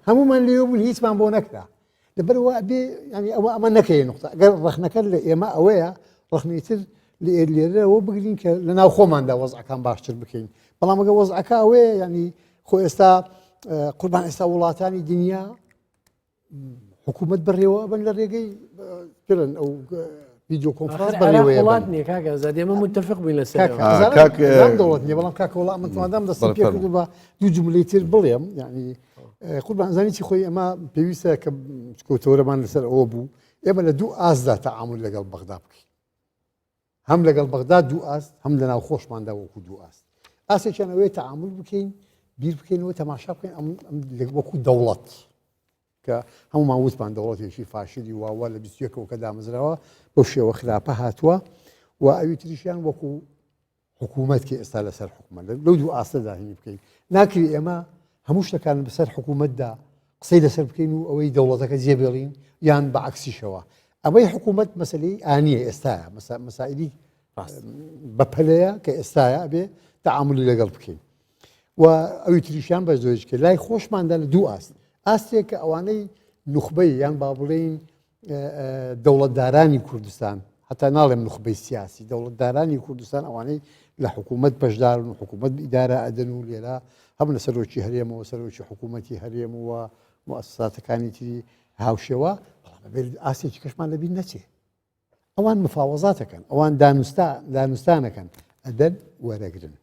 هەمومان لێوە بوون هیچمان بۆ نەکرا لەبەرەوە ئەبێ ینی ئەمە نەکەی نقطە ئەگەر ڕەخنەکە لە ئێمە ئەوەیە ڕەخنەیتر لێرەوە بگرین کە لە ناو خۆماندا وەزعەکان باشتر بکەین بەڵام ئەگە وەزعەکە ئەوەیە ینی خۆ ئێستا قوربان ئێستا وڵاتانی دنیا حکوومەت بڕێوە بن لە ڕێگەی کرن ئەو ویدیۆ کۆنفرانس بەڵات نییە کاکە زاد ئێمە متفق بووین لەسەر دەوڵەت نیە بەڵام کاکە وڵات متمادام دەستم پێ کرد بە دوو جملەی تر بڵێم یعنی قوربان زانی چی خۆی ئەمە پێویستە کە کۆتەوەرەمان لەسەر ئەوە بوو ئێمە لە دوو ئاسدا تەعامل لەگەڵ بەغدا بکەین هەم لەگەڵ بەغدا دوو ئاست هەم لە ناو خۆشماندا وەکو دوو ئاست ئاسێکیان ئەوەیە تەعامل بکەین بیر بکەینەوە تەماشا بکەین وەکو دەوڵەت کە هەمومان وتمان دەوڵەتێکی فاشلی واوە لە 21ەوە کە دامەزراوە بەو شێوە خراپە هاتووە و ئەوی تریشیان وەکو حکوومەت کە ئێستا لەسەر حکوومەت لەو دوو ئاستەدا هینی بکەین ناکری ئێمە هەموو شتەکان بەسەر حکوومەتدا قسەی لەسەر بکەین و ئەوەی دەوڵەتەکە جێبێڵین یان بەعکسیشەوە ئەوەی حکوومەت مەسەلەی ئانیە ئێستاە مەسائلی بەپەلەیە کە ئێستاە ئەبێ تەعاملی لەگەڵ بکەین و ئەوی تریشیان بە زۆرش کرد لای خۆشماندا لە دوو ئاست ئاستێک کە ئەوانەی نوخبەی یان با بڵێین دەوڵەتدارانی کوردستان هەتا ناڵێم نوخبەی سیاسی دەوڵەتدارانی کوردستان ئەوانەی لە حکوومەت بەشدارن و حکوومەت ئیدارە ئەدەن و لێرە هەم لە سەرۆکی هەرێمەوە سەرۆکی حکوومەتی هەرێم و مؤسساتەکانی تری هاوشێوە ئاسێکی کەشمان لەبین نەچێ ئەوان مفاوەزاتەکەن ئەوان دانوستانەکەن ئەدەن وەرەگرن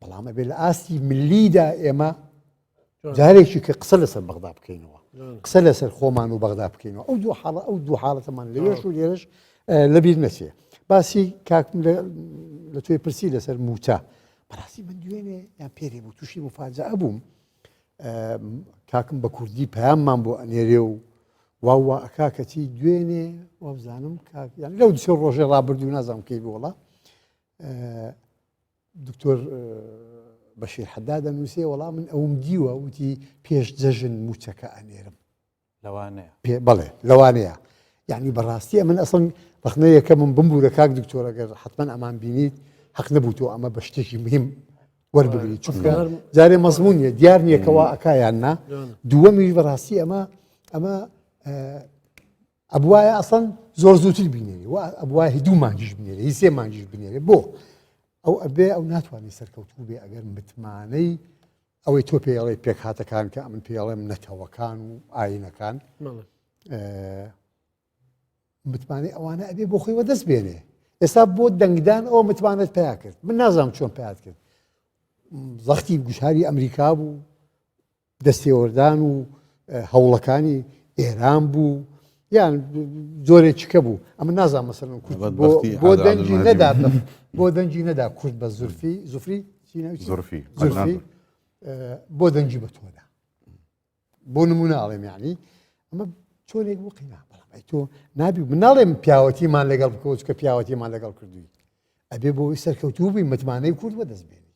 بەڵام ئەبێ لە ئاستی ملیدا ئێمە جارێکی کە قسە لەسەر بەغدا بکەینەوە قسە لەسەر خۆمان و بەغدا بکەینەوە ئەو دوو حاڵەتەمان لەوێش و لێرەش لەبیر نەچێ باسی کاکم لە توێ پرسی لەسەر موچە بەڕاستی من دوێنێ یان پێرێ بوو تووشی مفاجعە بووم کاکم بە کوردی پەیاممان بۆ ئەنێرێ و واوە ئەکاکەتی دوێنێ وابزانم یان لەو دوسێ ڕۆژێ ڕابردوو نازانم کەی بۆڵە دکتۆر بەشیر حەداد دەنووسێ وەڵام من ئەوم دیوە وتی پێش جەژن موچەکە ئەنێرم لەوانەیە بەڵێ لەوانەیە یعنی بەڕاستی من ئەسڵ ڕخنەیەکە من بمبورە کاک دکتۆرەگەر حتمما ئەمان بینیت حەق نەبوو تۆ ئەمە بە شتێکی مهم وەربگریت چونکە جارێ مەزمون نیە دیار نییەکەوە ئەکایان نا دووەمیش بەڕاستی ئەمە ئەبوایە ئەسڵ زۆر زووتر بینێری و ئەبوای دوو مانجیش بنێرە هی سێ مانجیش بنێرێ بۆ ئەو ئەبێ ئەو ناتوانانی سەرکەوتوو بێ ئەگەر متمانەی ئەوەی تۆ پێڵێ پێک هاتەکان کە ئەمن پێڵێم نەتەوەکان و ئاینەکان متمانەی ئەوانە ئەبێ بۆ خۆی وەدەست بێنێ ئێستا بۆ دەنگدان ئەوە متمانەت پیا کرد من نازانم چۆن پێات کرد زەختی گوشاری ئەمریکا بوو دەستێوەردان و هەوڵەکانی ئێران بوو یان زۆرێک چکە بوو ئەمە نازانم مەسەڵەن کورد بۆ دەنگی نەدا کورد بە زوفری بۆ دەنگی بە تۆدا بۆ نمونە ئاڵێم یعنی ئەمە چۆنێک بۆ قینا بەڵام تۆ نابی من ناڵێم پیاوەتیمان لەگەڵ بکەوت کە پیاوەتیمان لەگەڵ کردووی ئەبێ بۆی سەرکەوتوو بووی متمانەی کورد بەدەست بێنی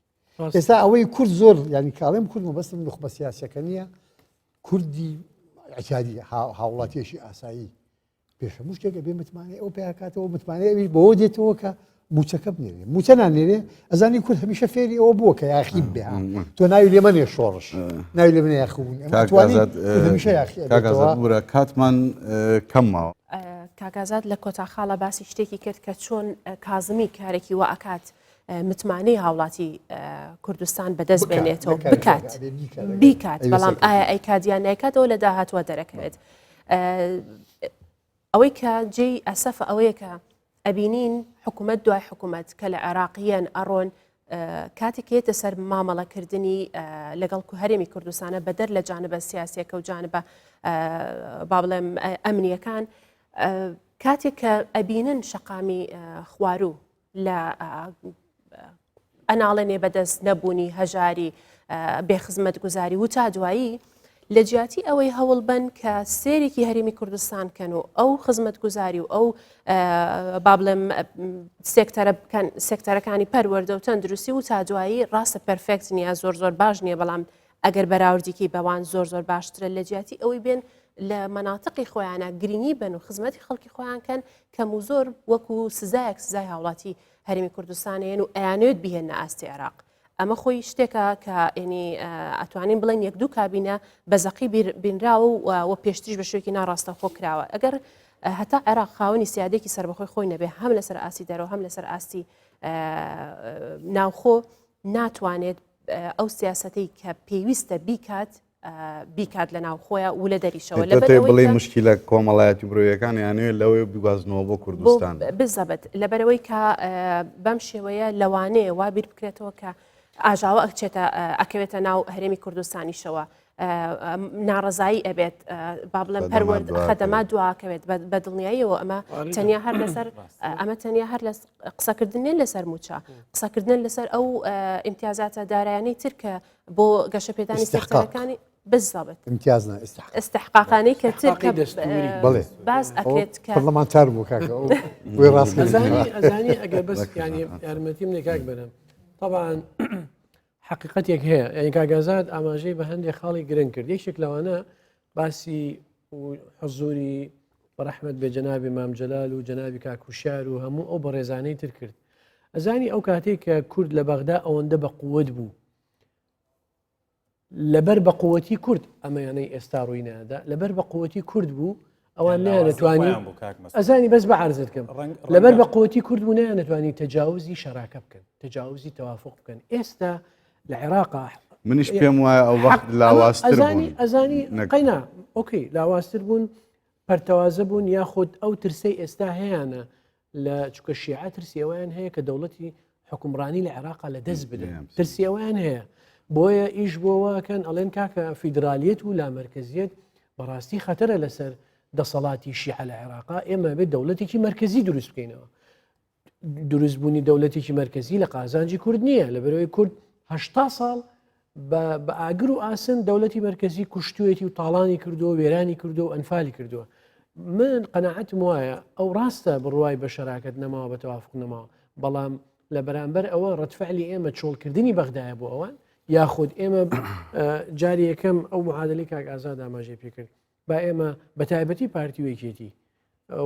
ئێستا ئەوەی کورد زۆر ینی کاڵێم کورد مەبەستم نوخبە سیاسیەکە نییە کوردی ئەچادی هاوڵاتیەشی ئاسایی پێشەمو شتێکە بێ متمانەی ئەو پێکاتەوە متمانەیەوی بەوە دێتەوە کە موچەکە بنێنێ موچە نانێنێ ئەزانی کورد هەمیشە فێری ئەوە بووە کە یاخیب بێ تۆ ناوی لێ منێ شۆڕش ناوی لێ منە یاخبوون هەمیشە کاگازاتورە کاتمان کەمماوە کاگازات لە کۆتاخاڵە باسی شتێکی کرد کە چۆن کازمی کارێکی وە ئەکات متمانەی هاوڵاتی کوردستان بەدەست بێنێتەوە بکات بیکات بەڵام ئایا ئەیکادیان نایکاتەوە لە داهاتوە دەرەکەوێت ئەوەی کە جێی ئەسەف ئەوەیە کە ئەبینین حکوومەت دوای حکوومەت کە لە عێراقیەن ئەڕۆن کاتێکێتە سەر مامەڵەکردنی لەگەڵ هەرێمی کوردستانە بەدەر لە جانبە سیاسیەکە و جانبە با بڵێم ئەمنیەکان کاتێک کە ئەبینن شەقامی خوارو لە ئەناڵێنێ بەدەست نەبوونی هەژاری بێخزمەت گوزاری و تا دوایی لە جیاتی ئەوەی هەوڵ بن کە سێرێکی هەرێمی کوردستان کەن و ئەو خزمەت گوزاری و ئەو با بڵێم سێکتەرەکانی پەروەردە و تەندروستی و تا دوایی ڕاستە پەرفێکت نییە زۆر باش نییە بەڵام ئەگەر بەراوردێکی بەوان زۆر باشترە لە جیاتی ئەوەی بێن لە مەناتقی خۆیانە گرنگی بن و خزمەتی خەڵکی خۆیان کەن کەم و زۆر وەکو سزایەک سزای هاوڵاتی هەرێمی کوردستانیان و ئەیانوێت بهێنە ئاستی عێراق ئەمە خۆی شتێکە کە ینی ئەتوانین بڵێن یەک دوو کابینە بەزەقی بینراوە و پێشتریش بە شوێکی ناڕاستە خۆ کراوە ئەگەر هەتا عێراق خاوەنی سیادێکی سەربەخۆی خۆی نەبێ هەم لەسەر ئاستی دەرەوە هەم لەسەر ئاستی ناوخۆ ناتوانێت ئەو سیاسەتەی کە پێویستە بیکات لە ناو خۆیان و لە دەریشەوە بڵێ مشکلە کۆمەڵایەتی مرۆیەکان یانوێت لەوەی بگوازنەوە بۆ کوردستان بزەبێت لەبەرەوەی کە بەم شێوەیە لەوانەیە وا بیر بکرێتەوە کە ئاژاوە ئەکەوێتە ناو هەرێمی کوردستانیشەوە ناڕزایی ئەبێت با بڵێن پەروەرد خەدەما دواکەوێت بە دڵنیاییەوە ئەمە تەنیا هەر لەسەر ئەمە تەنیا هەر لە قسەکردنێن لەسەر موچە قسەکردن لەسەر ئەو ئیمتیازاتە دارایانەی ترکە بۆ گەشەپێدانی سێکتەرەکانی بالضبط امتیازنا استحقاقانەی کە ترکە باز ئەکرێت کە پەرلەمانتار بوو کاکە وی ئەزانی ئەگەر بەس ینی یارمەتیم لێ کاک بەرم طبعا حقیقەتێک هەیە یعنی کاگازات ئاماژەی بە هەندێک خاڵی گرنگ کرد یەکێک لەوانە باسی حزوری بەڕەحمەت بێ جەنابی مام جەلال و جەنابی کاکوشار و هەموو ئەو بەڕێزانەی تر کرد ئەزانی ئەو کاتێک کە کورد لە بەغدا ئەوەندە بە قووەت بوو لەبەر بە قووەتی کورد ئەمەیانەی ئێستا ڕووی نادا لەبەر بە قووەتی کورد بوو ئەوان نەتوانی ئەزانی بەس بە عرزت بکەم لەبەر بە قووەتی کورد بوو نەتوانی تەجاوزی شەراکە بکەن تەجاوزی تەوافق بکەن ئێستا لە عێراقا منیش پێم وایە ئەو وەخت لاوااستر بوون ئەزانی قەینا ئۆکەی لاوااستر بوون پەرتەوازە بوون یاخود ئەو ترسەی ئێستا هەیەە لە چکە شیعە ترسیەوەیان هەیە کە دەوڵەتی حکومڕانی لە عێراقا لە دەست بدەن ترسیەوەیان هەیە بۆیە ئیش بۆەکەن ئەڵێن کاکە فیدرالیت و لامەرکزیت بەڕاستی خەتەرە لەسەر دەسەڵاتی شیعە لە عێراقا ئێمە بێت دەوڵەتێکی مرکزی دروست بکەینەوە دروستبوونی دەوڵەتێکی مرکزی لە قازانجی کورد نییە لە بەرەوەی کورد 80 ساڵ بە ئاگر و ئاسن دەوڵەتی مرکزی کوشتوێتی و تاڵانی کردو و وێرانی کردو و ئەنفالی کردووە من قەناعەتم وایە ئەو ڕاستە بڕوای بە شەراکەت نەماوە بە تەوافق نەماوە بەڵام لە بەرامبەر ئەوە ڕەتفعلی ئێمە چۆڵکردنی بەغدایە بۆ ئەوان یاخود ئێمە جاری یەکەم ئەو معادلی کاک ئازاد ئاماژەی پێکرد با ئێمە بە تایبەتی پارتی وەیکێتی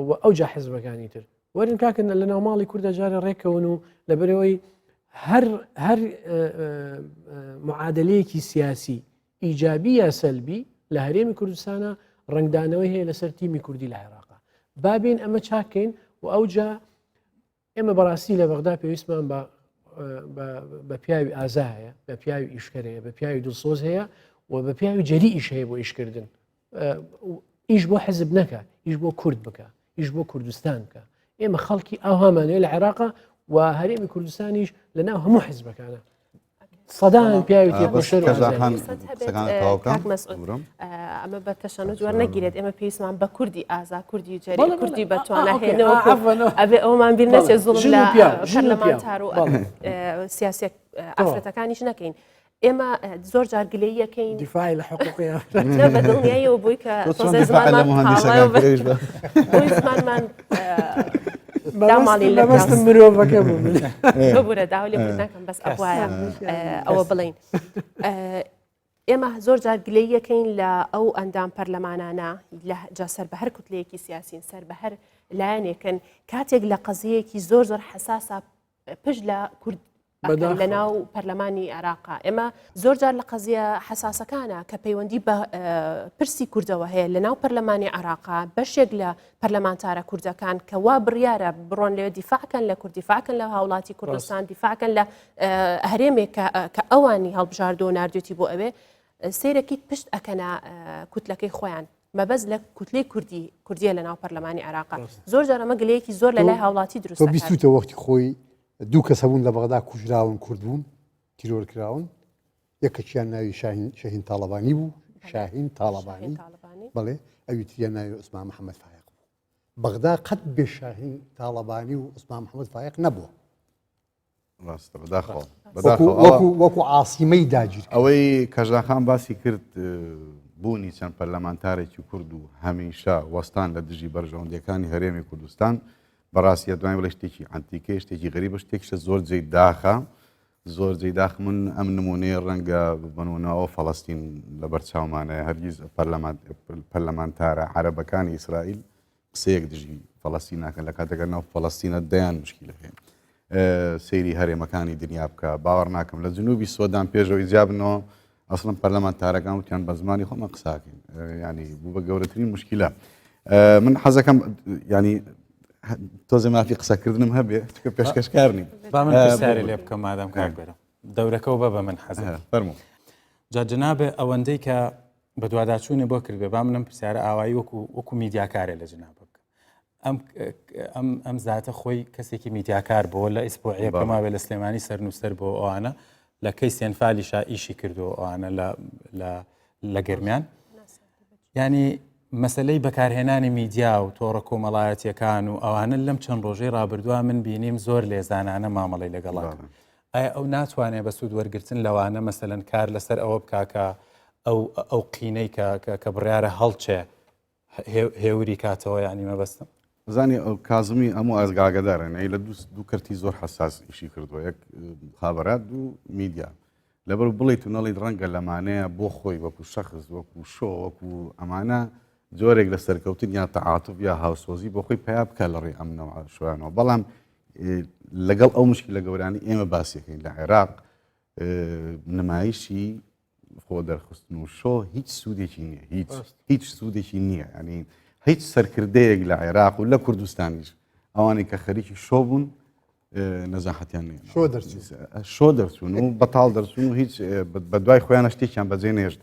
و ئەو جا حزبەکانی تر وەرن کاکن لە ناوماڵی کوردە جارە ڕێکەون و لەبەرەوەی هەر معادلەیەکی سیاسی ئیجابی یا سەلبی لە هەرێمی کوردستانە ڕنگدانەوەی هەیە لەسەر تیمی کوردی لە عێراقا بابین ئەمە چاکەین و ئەو جا ئێمە بەڕاستی لە بەغدا پێویستمان بە پیاوی ئازا هەیە بە پیاوی ئیشکەرەیە بە پیاوی دڵسۆز هەیە و بە پیاوی جەری ئیش هەیە بۆ ئیشکردن ئیش بۆ حزب نەکە ئیش بۆ کورد بکە ئیش بۆ کوردستان بکە ئێمە خەڵکی ئاهامانەیە لە عێراقا و هەرێمی کوردستانیش لە ناو هەموو حزبەکانە سەدان پیاوی تێکۆشەر ئەمە بە تەشەنە جوار نەگیرێت ئێمە پێویستمان بە کوردی ئازا کوردی جەری کوردی بەتوانە ئەبێ ئەومان بیر نەچێت زوڵم لە پەرلەمانتار و سیاسی ئافرەتەکانیش نەکەین ئێمە زۆر جار گلەی یەکەین دیفاعی لە حقوقیە بە دڵنیاییەوە بووی کە زمانمان داماڵی لە مرۆڤەکە بوو ببوورە داوا لێ ناکەم بەس ئەوایە ئەوە بڵین ئێمە زۆر جار گلەی یەکەین لە ئەو ئەندام پەرلەمانانە جا سەر بە هەر کوتلەیەکی سیاسین سەر بە هەر لایەنێکن کاتێک لە قەزەیەکی زۆر زۆر حساسە پشت لە کورد لە ناو پەرلەمانی عێراقا ئێمە زۆر جار لە قەزیە حساسەکانە کە پەیوەندی بە پرسی کوردەوە هەیە لە ناو پەرلەمانی عێراقا بەشێک لە پەرلەمانتارە کوردەکان کە وا بڕیارە بڕۆن لێ دیفاعکەن لە کورد دیفاعکەن لە هاوڵاتی کوردستان دیفاعکەن لە هەرێمێک کە ئەوانی هەڵبژاردۆ و ناردوێتی بۆ ئەوێ سیرەکی پشت ئەکەنە کوتلەکەی خۆیان مەبەز لە کوتلەی کوردیە لە ناو پەرلەمانی عێراقا زۆر جار ئەمە گلەیەکی زۆر لە لای هاوڵاتی دروست بیستە وەختی خۆی دوو کەسە بوون لە بەغدا کوژراون کورد بوون تیرۆرکراون یەکەچیان ناوی شاهین تاڵەبانی بوو شاهین تاڵەبانی بەڵێ ئەوی تریان ناوی عوسمان محەممەد فایق بوو بەغدا قەت بێ شاهین تاڵەبانی و عوسمان محەممەد فایق نەبووە وەکو عاسیمەی داگیر ئەوەی کەژاخان باسی کرد بوونی چەند پەرلەمانتارێکی کورد و هەمیشە وەستان لە دژی بەرژەوەندەکانی هەرێمی کوردستان بەڕاستیە دوای بڵێ شتێکی ئەنتیکە شتێکی غەریبە شتێکشە زۆر جێی داخە زۆر جێی داخ من ئەم نمونەیە ڕەنگە بنەوە فەڵەستین لە بەرچاومانەیە هەرگیز پەرلەمانتارە عەرەبەکانی ئیسرائیل قسەیەک دژی فەڵەستین ناکەن لە کاتێکە ناو فەڵەستینە دەیان مشکلە هەیە سەیری هەرێمەکانی دنیا بکە باوەڕ ناکەم لە جنوبی سۆدان پێشەوەی جیابنەوە ئەسڵم پەرلەمانتارەکان وتیان بە زمانی خۆمە قساکەین ینی بوو بە گەورەترین مشکلە من حەزەکەم ینی تۆزە مافی قسەکردنم هەبێ چکە پێشکەشکارنی با من پرسیاری لێ بکەم مادام کاک بێرە دەورەکەەوە بە من حەزە فەرموو جا جنابێ ئەوەندەی کە بە دوواداچوونی بۆ کردێ با منم پرسیارە ئاوایی وەکو میدیاکارێ لە جناب بکە ئەم زاتە خۆی کەسێکی میدیاکار بۆ لە ئیسپۆعەیە پێماوێ لە سلێمانی سەرنووسەر بۆ ئەوانە لە کەی سێنفالیشا ئیشی کردو ئەوانە لە گەرمیان ینی مەسلەی بەکارهێنانی میدیا و تۆڕە کۆمەڵایەتیەکان و ئەوانە لەم چەند ڕۆژەی ڕابردووە من بینیم زۆر لێزانانە مامەڵی لەگەڵاکە ئایا ئەو ناتوانێت بە سوود وەرگرتن لەوانە مەسەلەن کار لەسەر ئەوە بکاکە ئەو قینەی کە بڕیارە هەڵچێ هێوری کاتەوە ینی مەبەستم زانی ئەو کازمی ئەموو ئەزگاگەدارن لە دوو کەرتی زۆر حساس ئیشی کردووە یەک خابەرات و میدیا لەبەر بڵیت و نەڵیت ڕەنگە لەمانەیە بۆ خۆی وەکو شەخص وەکو شۆ وەکو ئەمانە جۆرێک لە سەرکەوتن یا تەعاتوف یا هاوسۆزی بۆ خۆی پیا بکە لە ڕێ ئەمنەوە شویانەوە بەڵام لەگەڵ ئەو مشکلە گەورانی ئێمە باسیەکەین لە عێراق نمایشی خۆ دەرخستن و شۆ هیچ سوودێکی نییە هیچ سوودێکی نییە ینی هیچ سەرکردەیەک لە عێراق و لە کوردستانیش ئەوانەی کە خەریکی شۆ بوون نەزاحەتیان نیە شۆ دەرچوون و بەتاڵ دەرچوون و هیچ بە دوای خۆیانە شتێکیان بەجێ نێژن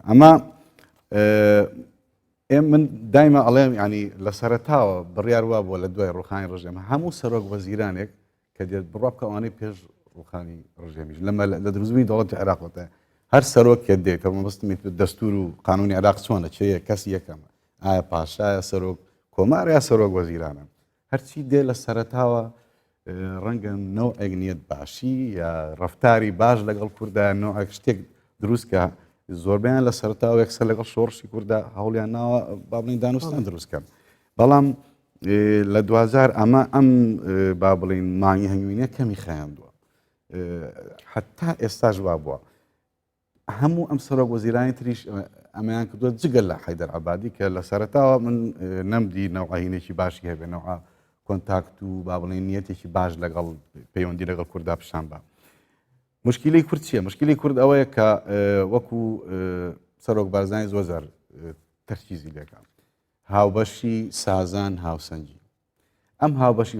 ئەمە من دایما ئەڵێم ینی لە سەرەتاوە بڕیار وا بووە لە دوای ڕوخانی ڕژێمە هەموو سەرۆک وەزیرانێک کە دێت بڕوا بکە ئەوانەی پێش ڕوخانی ڕژێمیش لە دروستبوونی دەوڵەتی عێراقەتە هەر سەرۆکێک دێت کە مەبەستمی دەستور و قانونی عێراق چۆنە چێیە کەسی یەکەمە ئایا پاشایە سەرۆک کۆمار یا سەرۆک وەزیرانە هەرچی دێ لە سەرەتاوە ڕەنگە نەوعێک نیەت باشی یا ڕەفتاری باش لەگەڵ کووردا نوعێک شتێک دروستکە زۆربیان لە سەرتاوە یەکسەر لەگەڵ شۆڕشی کووردا هەوڵیان ناوە با بڵین دانوستان دروستکەن بەڵام لە 2000 ئەم با بڵین مانگی هەنگوینە کەمی خەیاندووە حتا ئێستاش وا بووە هەموو ئەم سەرۆک وەزیرانی تریش ئەمەیان کردووە جگەل لە حەیدەر عەبادی کە لە سەرەتاوە من نەمدی نەوعینێکی باشی هەبێ نەوع کۆنتاکت و با بڵین نیەتێکی باش لەگەڵ پەیوەندی لەگەڵ کووردا پیشان بە مشکلی کورد چییە؟ مشکلی کورد ئەوەیە کە وەکو سەرۆک بارزانی زۆر تەرکیزی لێکە هاوبەشی سازان هاوسەنجی ئەم هاوبەشی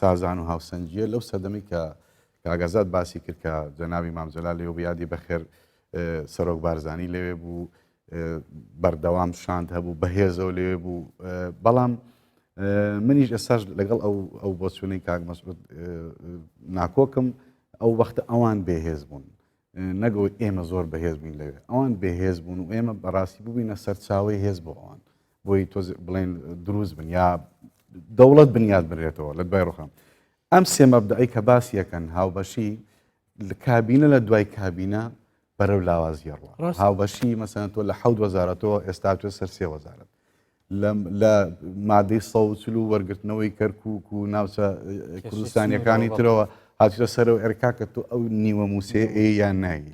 سازان و هاوسەنجیە لەو سەدەمی کە کاگەزات باسی کرد کە جەنابی مامجەلال لێو بیادی بەخێر سەرۆک بارزانی لەوێ بوو بەردەوام شاند هەبوو بەهێزەوە لێوێ بوو بەڵام منیش ئێستاش لەگەڵ ئەو بۆچوونەی کاک مەسعود ناکۆکم ئەو وەختە ئەوان بێهێز بوون نەگەوت ئێمە زۆر بەهێز بووین لەوێ ئەوان بێهێز بوون و ئێمە بەڕاستی ببووینە سەرچاوی هێز بۆ ئەوان بۆی تۆ بڵێن دروست بن یا دەوڵەت بنیاد بنرێتەوە لە دوای ڕوخام ئەم سێ مەبدەئی کە باسیەکەن هاوبەشی کابینە لە دوای کابینە بەرەو لاوازیە ڕوە هاوبەشی مەسەن تۆ لە 7 وەزارەتەوە ئێستا توێ سەر 3 وەزارەت لە مادەی 140 وەرگرتنەوەی کەرکووک و ناوچە کوردستانیەکانی ترەوە هاتیتە سەرەوە ئێرکا کە تۆ ئەو نیوە موسێ یان نایی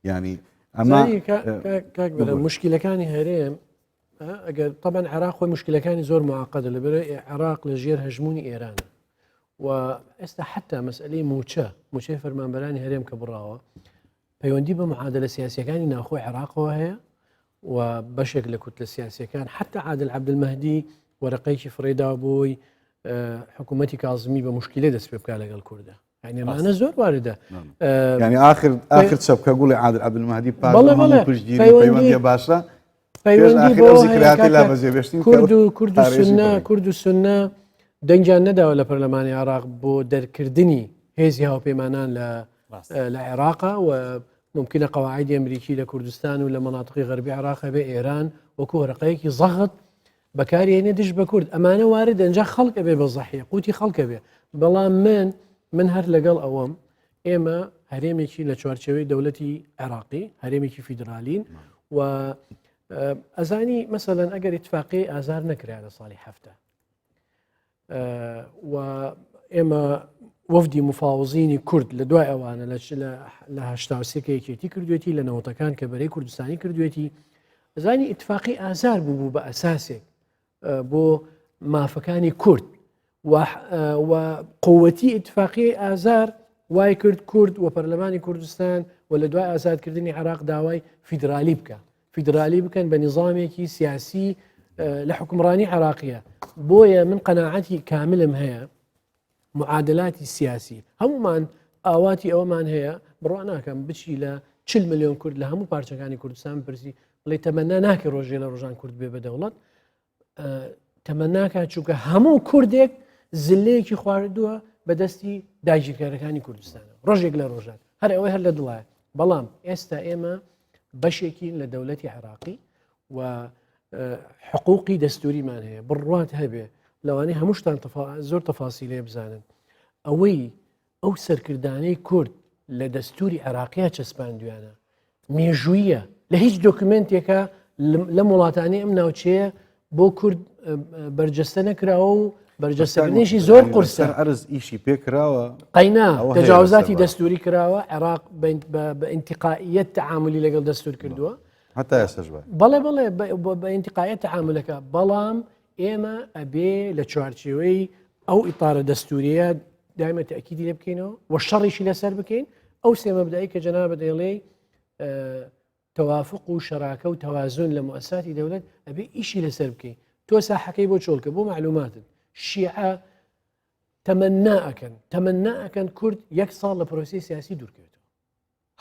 يعني زانی ئەمە کاک بەرە مشکلەکانی هەرێم ئەگەر طبعا عێراق خۆی مشکلەکانی زۆر معقدە لەبەرە عێراق لە ژێر هەژمونی ئێرانە و ئێستا حتا مەسئلەی موچەی فەرمانبەرانی هەرێم کە بڕاوە پەیوەندی بە معادلە سیاسیەکانی ناوخۆی عێراقەوە هەیە و بەشێک لە کوتلە سیاسیەکان حتا عادل عەبدولمەهدی وەرەقەیەکی فڕێدا بووی حکوومەتی کاظمی بە مشکلێ دەست پێ بکات لەگەڵ کوردە يعني معنى زور واردة يعني آخر شبكة قولي عادل عبدالمهدي بالله بيوندي باشا كرد السنة دنجان ندا ولا برلمان العراق بو دركردني هيزي هاو بيمانان لعراق وممكن قواعد أمريكية لكردستان ولا مناطق غربية عراق بإيران وكو رقيق ضغط بكاري يعني دش بكرد أمانة وارد أنجا خلق أبي بالضحية قوتي خلق أبي بلا من هەر لەگەڵ ئەوەم ئێمە هەرێمێکی لە چوارچەوەی دەوڵەتی عێراقی هەرێمێکی فیدرالین و ئەزانی مەسەلەن ئەگەر اتفاقی ئازار نەکرا لە ساڵی هەفتە و ئێمە وەفدی مفاوزینی کورد لە دوای ئەوانە لە هەشتاوسێکە یەکێتی کردوێتی لە نەوەتەکان کە بەرەی کوردستانی کردوێتی ئەزانی اتفاقی ئازار بوو بە ئەساسێک بۆ مافەکانی کورد و قوتي اتفاقية آزار واي كرد وبرلماني كردستان ولا دواء آزاد كردني عراق داواي فيدرالي بكن بنظامي سياسي لحكمراني عراقية بويا من قناعتي كاملة هي معادلاتي السياسية هم آواتي أو من هي بروانا كان بتشي ل 40 مليون كرد لهم بارشكاني كردستان برسي اللي تمنى ناكي روجي لروجان كرد بدولة تمناك چونکە هەموو کوردێک زلەیەکی خواردووە بەدەستی داگیرکارەکانی کوردستانە ڕۆژێک لە ڕۆژان هەر ئەوەی هەر لە دڵایە بەڵام ئێستا ئێمە بەشێکی لە دەوڵەتی عێراقی و حقوقی دەستوریمان هەیە بڕوات هەبێ لەوانەیە هەمووشتان زۆر تەفاسیلێ بزانن ئەوەی ئەو سەرکردانەی کورد لە دەستوری عێراقیە چەسپاندویانە مێژوویە لە هیچ دۆکومنتێکە لە وڵاتانی ئەم ناوچەیە بۆ کورد بەرجەستە نەکراوە و بەرجەستەکردنیشی زۆر قورسە ئەرز ئیشی پێکراوە قەینا تەجاوزاتی دەستوری کراوە عێراق بە ئینتیقائیەت تەعاملی لەگەڵ دەستور کردووە هەتا ئێستاش بەڵێ بە ئینتیقائیەت تەعاملەکە بەڵام ئێمە ئەبێ لە چوارچێوەی ئەو ئیطارە دەستوریە دایمە تەئکیدی لێ بکەینەوە و شەڕیشی لەسەر بکەین ئەو سێ مەبدەئی کە جەنابە دەیڵێ توافق و شەراکە و تەوازن لە مؤسساتی دەولەت ئەبێ ئیشی لەسەر بکەین تۆ ساحەکەی بۆ چۆڵکە بۆ معلوماتت شیعە تەمەناکەن کورد یەک ساڵ لە پرۆسی سیاسی دوورکەوێتەوە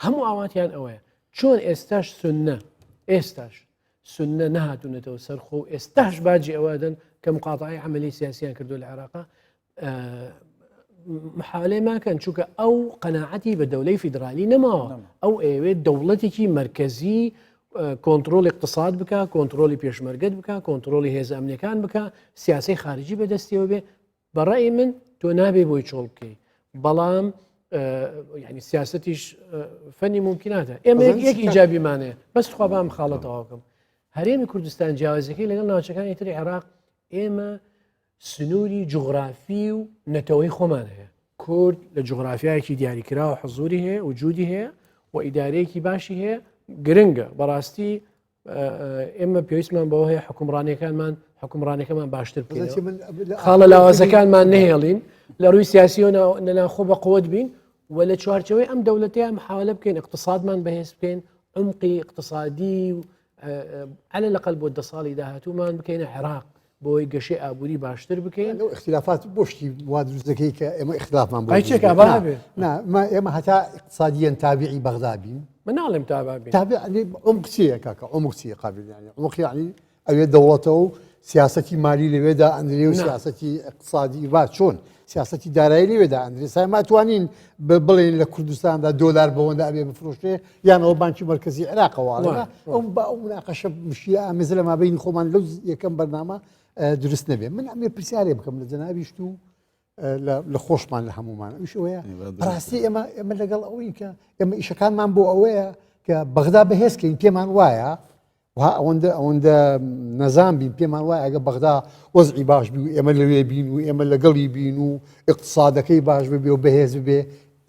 هەموو ئاواتیان ئەوەیە چۆن ئێستاش سنە نەهاتوونەتەوە سەرخۆ و ئێستاش باجی ئەوادن کە مقاطعی عملی سیاسیان کردو لە عێراقا محاولەی ماکەن چونکە ئەو قەناعەتی بە دەولەی فیدرالی نەماوە ئەو ئێوێت دەوڵەتێکی مرکزی کۆنتترۆلی اقتصاد بکە کۆنتترۆلی پێشمەرگەت بکە کۆنتترۆلی هێز ئەمنیەکان بکە سیاسی خارجی بەدەستیەوە بێ بەڕای من تۆ نابێ بۆی چۆڵ بکەی بەڵام ینی سیاستیش فەنی ممکناتە ئێمە یەک ئیجابیمانەیە بەس خوا بام خاڵەتەوە بکەم هەرێمی کوردستان جیاوازەکەی لەگەڵ ناوچەکانی تری عێراق ئێمە سنووری جوغرافی و نەتەوەی خۆمان هەیە کورد لە جوغرافیایەکی دیاریکراوە حزوری هەیە وجودی هەیە و ئیدارەیەکی باشی هەیە گرنگە بەڕاستی ئێمە پێویستمان بەوە هەیە حکومڕانەکەمان باشتر بکەین خاڵە لاوازەکانمان نهێڵین لە ڕووی سیاسی و نەناخۆ بە قوت بین و لە چوارچەوەی ئەم دەوڵەتەیە محاولە بکەین اقتصادمان بەهێز بکەین عمقی اقتصادی و على الأقل بۆ 10 ساڵی داهاتوومان بکەینە عێراق بۆی گەشەی ئابووری باشتر بکەین اختلافات بۆشتی وا دروستەکەی کە ئێمە اختلافمان بۆ ئێمە هەتا اقتصادیەن تابعی بەغدا بین من ناڵێم تابع بین عمق چییە کاکە عمق چییە قابل عمق یعنی ئەوێ دەوڵەتەوە و سیاسەتی مالی لەوێدا ئەندرێ و سیاسەتی اقتصادی وا چۆن سیاسەتی دارایی لەوێدا ئەندرێ سای ماتوانین بڵێن لە کوردستاندا دۆلار بەوەندا ئەبێ بفرۆشتێ یانەوە بانکی مرکزی عێراقەوە ئەو مناقەشە مشیە ئامێزە لە مابینی خۆمان لەو یەکەم بەرنامە دروست نەبێ من ئەمێ پرسیارێ بکەم لە جەنابیشت و لە خۆشمان لە هەمومان ئەوشەوەیە ڕاستی ئێمە لەگەڵ ئەوەی کە ئێمە ئیشەکانمان بۆ ئەوەیە کە بەغدا بەهێزکەین پێمان وایە ئەوەندە نەزان بین پێمان وایە ئەگە بەغدا وەزعی باش بی و ئێمە لەوێ بین و ئێمە لەگەڵی بین و اقتصادەکەی باش ببێ و بەهێز ببێ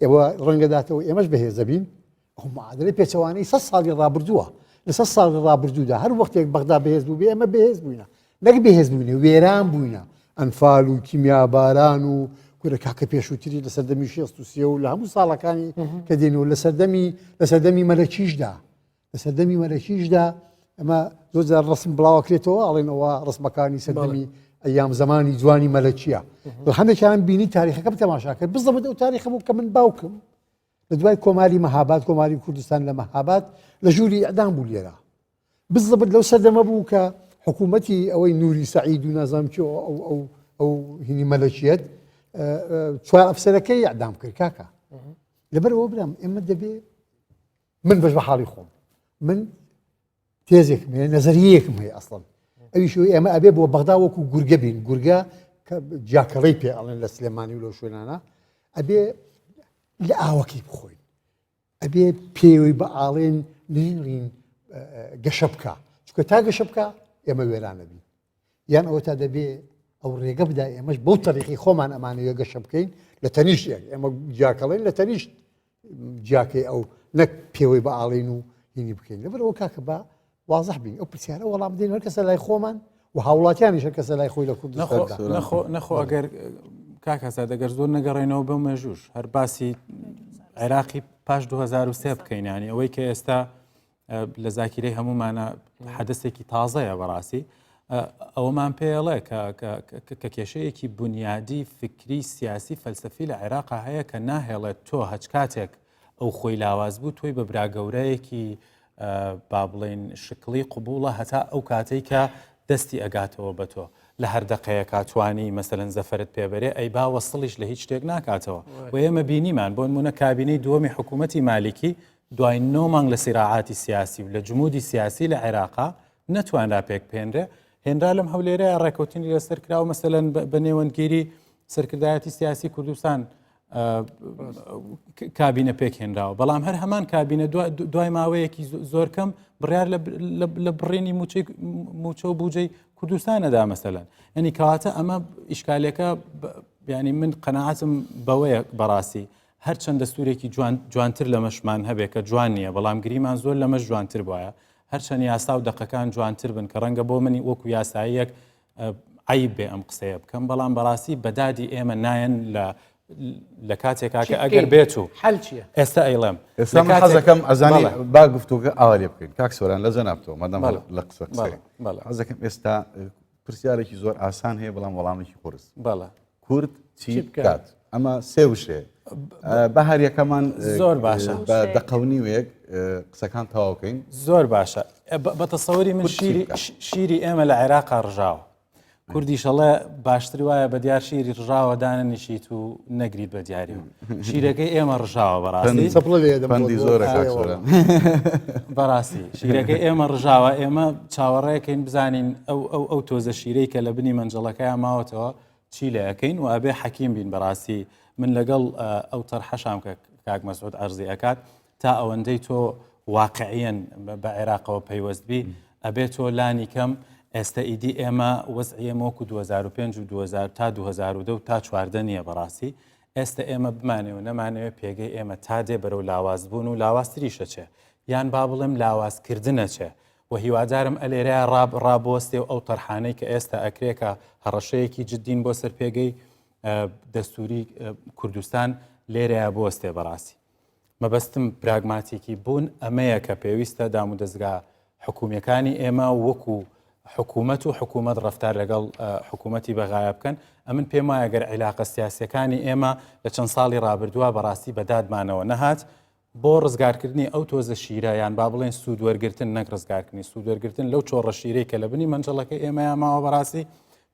ئێوە ڕەنگەداتەوە ئێمەش بەهێزە بین ئەو معادلەی پێچەوانەی 100 ساڵی ڕابردووە لە 100 ساڵی ڕابردوودا هەر وەختێک بەغدا بەهێز بوو بێ ئەمە بەهێز بووینە نەک بەهێز بووینە وێران بووینە ئەنفال و کیمیاباران و کورە کاکە پێشووتری لە سەردەمی 63 و لە هەموو ساڵەکانی کە دێنەوە لە سەردەمی مەلەکیشدا ئەمە زۆر ڕسم بڵاوەکرێتەوە ئەڵێنەوە ڕسمەکانی سەردەمی ئەیام زمانی جوانی مەلەکیە هەندێکیان بینی تاریخەکەم تەماشا کرد بزەبێت ئەو تاریخە بوو کە من باوکم لە دوای کۆماری مەهاباد کۆماری کوردستان لە مەهاباد لە ژووری ئەدام بوو لێرە بزەبێت لەو سەردەمە بوو کە حکوومەتی ئەوەی نوری سەعید و نازام چی ئەو هینی مەلەکیەت چوار ئەفسەرەکەی ئەدام کرد کاکە لەبەرەوە برام ئێمە دەبێ من بەش بە حاڵی خۆم من تێزێکم هەیە نەزەریەکم هەیە ئەسڵەن ئەویشەوەی ئێمە ئەبێ بۆ بەغدا وەکو گورگە بین گورگە کە جاکەڕەی پێ ئەڵێن لە سلێمانی و لەو شوێنانە ئەبێ لە ئاوەکەی بخۆین ئەبێ پێوەی بە ئاڵێن نێڵین گەشە بکە چکە تا گەشە بکە ئێمە وێرانە بین یان ئەوە تا دەبێ ئەو ڕێگە بدا ئێمەش بەو تەریقی خۆمان ئەمانەیە گەشە بکەین لە تەنیشت ئێمە جاکەڵێن لە تەنیشت جاکەی ئەو نەک پێوەی بە ئاڵین و هینی بکەین لەبەرەوە کاکە بە واضح بین ئەو پرسیارە وەڵام بدەین هەر کەسە لای خۆمان و هاوڵاتیانیش هەر کەسە لای خۆی لە کوردستاندا نەخۆ ئەگەر کاکەسا دەگەر زۆر نەگەڕێنەوە بەو مێژوش هەر باسی عێراقی پاش 2023 بکەین ینی ئەوەی کە ئێستا لە زاکیرەی هەمومانە حەدەسێکی تازەیە بەڕاستی ئەوەمان پێڵێ کە کێشەیەکی بنیادی فکری سیاسی فەلسەفی لە عێراقا هەیە کە ناهێڵێت تۆ هەچ کاتێک ئەو خۆی لاواز بوو تۆی بە براگەورەیەکی با بڵێن شکلی قوبوڵە هەتا ئەو کاتەی کە دەستی ئەگاتەوە بە تۆ لە هەردەقەیە کاتوانی مەسەلەن زەفرت پێبەرێ ئەی با وەسڵیش لە هیچ شتێک ناکاتەوە و ئێمە بینیمان بۆ نمونە کابینەی دووەمی حکوومەتی مالیکی دوای 9 مانگ لە سیراعاتی سیاسی و لە جمودی سیاسی لە عێراقا نەتوانرا پێک پێنرێ هێنرا لەم هەولێرەیە ڕێکەوتنی لەسەر کراوە مەسەلەن بە نێوەندگیری سەرکردایەتی سیاسی کوردستان کابینە پێک هێنراوە بەڵام هەر هەمان کابینە دوای ماوەیەکی زۆر کەم بڕیار لە بڕێنی موچە و بوجەی کوردستانەدا مەسەلەن ینی کەواتە ئەمە ئیشکالێکە ینی من قەناعەتم بەوەیە بەڕاستی هەر چەند دەستورێکی جوانتر لەمەشمان هەبێت کە جوان نییە بەڵام گریمان زۆر لەمەش جوانتر بواە هەرچەند یاسا و دەقەکان جوانتر بن کە ڕەنگە بۆ منی وەکو یاساییەک عیب بێ ئەم قسەیە بکەم بەڵام بەڕاستی بەدادی ئێمە نایەن لە کاتێکا کە ئەگەر بێت و حەل چییە ئێستا ئەیڵێم ئێستا من حەزەکەم ئەزانی با گفتوگە ئاوالێ بکەین کاک سۆران لە جەنابتەوە مەدەم لە قسە حەزەکەم ئێستا پرسیارێکی زۆر ئاسان هەیە بەڵام وەڵامێکی قورس کورد چی بکات ئەمە سێ وشێ بە هەریەکەمان زۆر باشە بە دەقەونیوەیەک قسەکان تەواوکەین زۆر باشە بە تەسەوەری من شیری ئێمە لە عێراقا ڕژاوە کوردیشەڵێ باشتر وایە بە دیار شیری ڕژاوە دانەنیشیت و نەگریت بە دیاری و شیرەکەی ئێمە ڕژاوە بەڕاستی شیرەکەی ئێمە ڕژاوە ئێمە چاوەڕێەکەین بزانین ئەو تۆزە شیرەی کە لە بنی منجەڵەکەیان ماوەتەوە چی لە ئەەکەین و ئەبێ حەکیم بین بەڕاستی من لەگەڵ ئەو تەرحەشام کە کاک مەسعود عەرزی ئەکات تا ئەوەندەی تۆ واقعیەن بە عێراقەوە پەیوەستبی ئەبێت تۆ لانی کەم ئێستا ئیدی ئێمە وەزعیە وەکو 2005 و 2000 تا 2010 و تا 14 نییە بەڕاستی ئێستا ئێمە بمانێ و نەمانەوێت پێگەی ئێمە تا دێ بەرەو لاوازبوون و لاوازتریشە چێ یان با بڵێم لاوازکردنە چێ و هیوادارم ئەلێرەیە ڕابوەستێ و ئەو تەرحانەی کە ئێستا ئەکرێکە هەڕەشەیەکی جددین بۆ سەر پێگەی دەستوری کوردستان لێرەیە بوەستێ بەڕاستی مەبەستم پراگماتیکی بوون ئەمەیە کە پێویستە دام و دەستگا حکوومیەکانی ئێمە وەکو حکوومەت و حکوومەت ڕەفتار لەگەڵ حکوومەتی بەغایە بکەن ئەمن پێم وایە گەر عیلاقە سیاسیەکانی ئێمە لە چەند ساڵی ڕابردووە بەڕاستی بەدادمانەوە نەهات بۆ ڕزگارکردنی ئەو تۆزە شیرە یان با بڵێن سوود وەرگرتن نەک ڕزگارکردنی سوود وەرگرتن لەو چۆڕە شیرەی کە لە بنی منجەڵەکە ئێمەیان ماوە بەڕاستی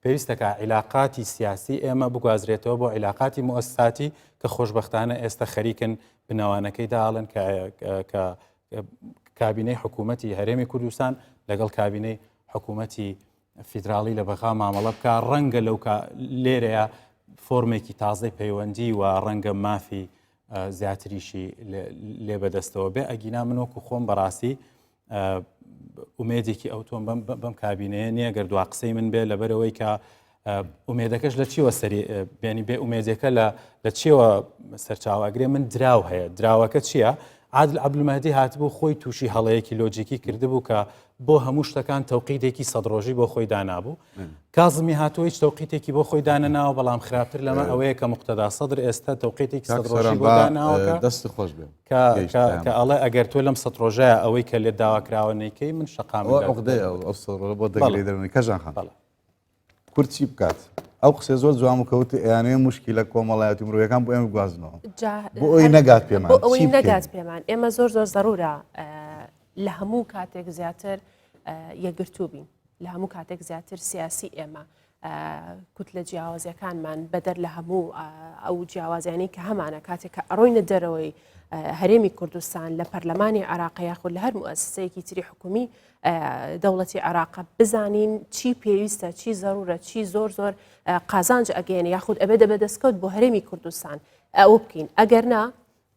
پێویستەکە عیلاقاتی سیاسی ئێمە بگوازرێتەوە بۆ عیلاقاتی مؤسساتی کە خۆشبەختانە ئێستا خەریکن بنەوانەکەی داڵن کە کابینەی حکوومەتی هەرێمی کوردستان لەگەڵ کابینەی حکوومەتی فیدراڵی لە بەغا مامەڵە بکە ڕەنگە لەو لێرەیە فۆرمێکی تازەی پەیوەندی و ڕەنگە مافی زیاتریشی لێ بەدەستەوە بێ ئەگینا من وەکو خۆم بەڕاستی ئومێدێکی ئەوتۆم بەم کابینەیە نییە گەر دوا قسەی من بێ لەبەرەوەی کە ئومێدەکەش لە چیوە سەری بێنی بێ ئومێدەکە لە چیوە سەرچاوەگرێ من دراو هەیە دراوەکە چییە؟ عادل عەبدولمەهدی هاتبوو خۆی تووشی هەڵەیەکی لۆجیکی کردبوو کە بۆ هەموو شتەکان تەوقیتێکی سەدڕۆژی بۆ خۆی دانابوو کازمی هاتووە هیچ تەوقیتێکی بۆ خۆی دانەناوە بەڵام خراپتر لەمە ئەوەیە کە مقتەدا سەدر ئێستا تەوقیتێکی سەدڕۆژی بۆ داناوەکە دەست خۆش بێ کە ئەڵێ ئەگەر تۆ لەم سەد ڕۆژەیە ئەوەی کە لێت داواکراوە نەیکەی من شەقام بۆ دەگری دەرونی کەژان خان کورد چی بکات ئەو قسێ زۆر جوام و کەوت یانەیە مشکلە کۆمەڵایەتی مرۆڤەکان بۆ ئێمە بگوازنەوە بۆ ئەوی نەگات پێمان بۆ ئەوەی نەگات پێمان ئێمە زۆر زەڕورە لە هەموو کاتێک زیاتر یەکگرتوو بین لە هەموو کاتێک زیاتر سیاسی ئێمە کوتلە جیاوازیەکانمان بەدەر لە هەموو ئەو جیاوازیانی کە هەمانە کاتێک کە ئەڕۆینە دەرەوەی هەرێمی کوردستان لە پەرلەمانی عێراق یاخود لە هەر موسسەیەکی تری حکومی دەوڵەتی عێراق بزانین چی پێویستە چی زەرورە چی زۆر قازانج ئەگەێنێ یاخود ئەبێ دەبەدەستکەوت بۆ هەرێمی کوردستان ئەوە بکەین ئەگەر نا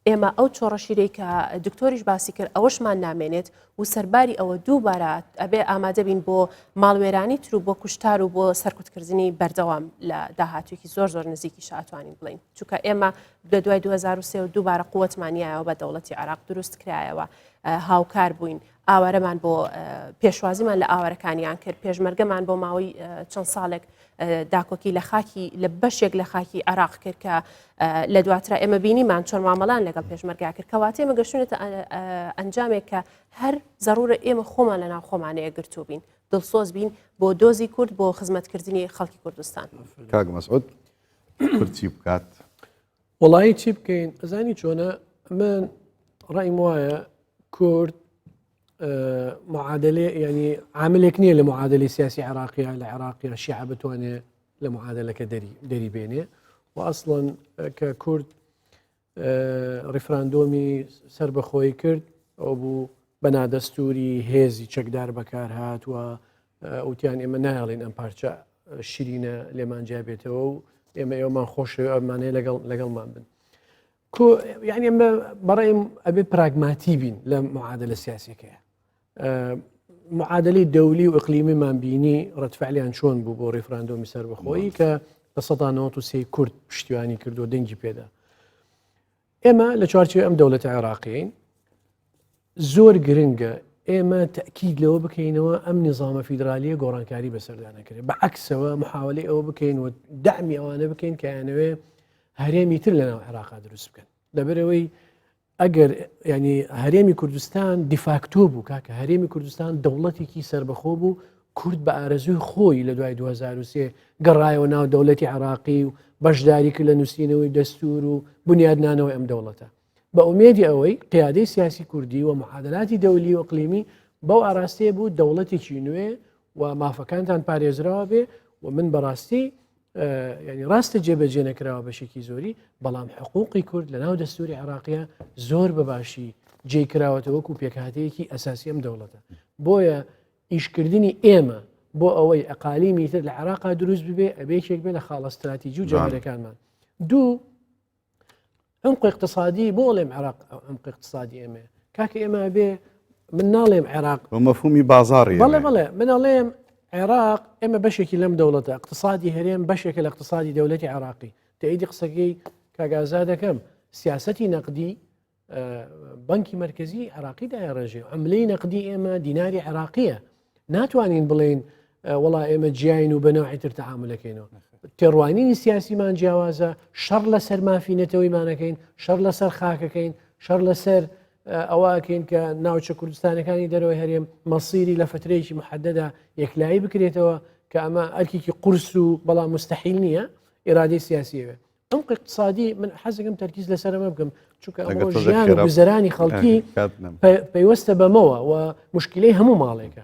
ئێمە ئەو چۆڕەشیرەی کە دکتۆریش باسی کرد ئەوەشمان نامێنێت و سەرباری ئەوە دووبارە ئەبێ ئامادە بین بۆ ماڵوێرانی تر و بۆ کوشتار و بۆ سەرکوتکردنی بەردەوام لە داهاتوێکی زۆر نزیکی شاتوانین بڵین چونکە ئێمە لە دوای 2023 و دووبارە قووەتمانیایەوە بە دەوڵەتی عێراق دروست کرایەوە هاوکار بووین ئاوارەمان بۆ پێشوازیمان لە ئاوارەکانیان کرد پێشمەرگەمان بۆ ماوەی چەند ساڵێک داکۆکی لە خاکی لە بەشێک لە خاکی عێراق کرد کە لە دواترا ئێمە بینیمان چۆن مامەڵان لەگەڵ پێشمەرگا کرد کەواتە ئێمە گەشتونێتە ئەنجامێک کە هەر زەرورە ئێمە خۆمان لە ناو خۆمانەیە گرتوو بین دڵسۆز بین بۆ دۆزی کورد بۆ خزمەتکردنی خەڵکی کوردستان کاک مەسعود کورد چی بکات وڵایی چی بکەین ئەزانی چۆنە من ڕایم وایە کورد معادلة يعني عاملێک نییە لە معادلەی سیاسی عێراقیە لە عێراقیە شیعە بتوانێت لە معادلەکە دەری بێنێ و ئەسڵەن کە کورد ڕیفراندۆمی سەر بەخۆی کرد ئەو بوو بەنادەستوری هێزی چەکدار بەکار هات و وتیان ئێمە نایڵێن ئەم پارچە شیرینە لێمان جیابێتەوە و ئێمە ئێوەمان خۆشەوە ئەمانەیە لەگەڵمان بن يعني ئەمە بەڕێم ئەبێ پراگماتی بین لە معادلە سیاسیەکەیە معادلەی دەولی و ئەقلیمیمان بینی ڕەتفعلیان چۆن بوو بۆ ڕیفراندۆمی سەربەخۆیی کە لە 1993 کورد پشتیوانی کردو دەنگی پێدا ئێمە لە چوارچێوەی ئەم دەوڵەتە عێراقیین زۆر گرنگە ئێمە تەکید لەوە بکەینەوە ئەم نظامە فیدرالیە گۆڕانکاری بەسەردانەکرێت بەعکسەوە محاولەی ئەوە بکەین و دەعمی ئەوانە بکەین کە یانەوێ هەرێمی تر لەناو عێراقا دروست بکەن لەبەرەوەی ئەگەر ینی هەرێمی کوردستان دیفاکتۆ بوو کاکە هەرێمی کوردستان دەوڵەتێکی سربەخۆ بوو کورد بە ئارەزوی خۆی لە دوای 2023 گەڕایەوە ناو دەوڵەتی عێراقی و بەشداری کرد لە نووسینەوەی دەستور و بنیادنانەوەی ئەم دەوڵەتە بە ئومێدی ئەوەی قیادەی سیاسی کوردی و معادلاتی دەولی و ئەقلیمی بەو ئاراستەیە بوو دەوڵەتێکی نوێ و مافەکانتان پارێزراوە بێ و من بەڕاستی يعني ڕاستە جێبەجێ نەکراوە بەشێکی زۆری بەڵام حقوقی کورد لە ناو دەستوری عێراقیە زۆر بەباشی جێکراوەتە وەکو پێکهاتەیەکی ئەساسی ئەم دەوڵەتە بۆیە ئیشکردنی ئێمە بۆ ئەوەی ئەقالیمی تر لە عێراقا دروست ببێ ئەبێکێک بێ لە خاڵە استراتیجی و جەمەرەکانمان دوو عمق اقتصادی بۆ ئەڵێم عێراق عمق اقتصادی ئێمە کاکە ئێمە بێ من ناڵێم عێراق مەفهومی بازاڕی بەڵێ من ئەڵێم عێراق ئێمە بەشێکی لەم دەوڵەتە اقتصادی هەرێم بەشێکە لە اقتصادی دەوڵەتی عێراقی تەئیدی قسەکەی کاگازا دەکەم سیاسەتی نەقدی بانکی مرکزی عێراقی دایڕێژێ عملەی نەقدی ئێمە دیناری عێراقیە ناتوانین بڵێن وڵا ئێمە جیاین و بەنەوعی تر تەعاملەکەینەوە تێڕوانینی سیاسیمان جیاوازە شەڕ لەسەر مافینەتەوەیمانەکەین شەڕ لەسەر خاکەکەین شەڕ لەسەر ئەوەکەین کە ناوچە کوردستانەکانی دەرەوەی هەرێم مەسیری لە فترەیەکی محدەدا یەکلایی بکرێتەوە کە ئەمە ئەرکێکی قورس و بەڵام مستحیل نییە ئێرادەی سیاسیەوە عمق اقتصادی من حەزەکەم تەرکیز لەسەرەمە بکەم چونکە ئەمە ژیان و گوزەرانی خەڵکی پەیوەستە بەمەوە و مشکلەی هەموو ماڵێکە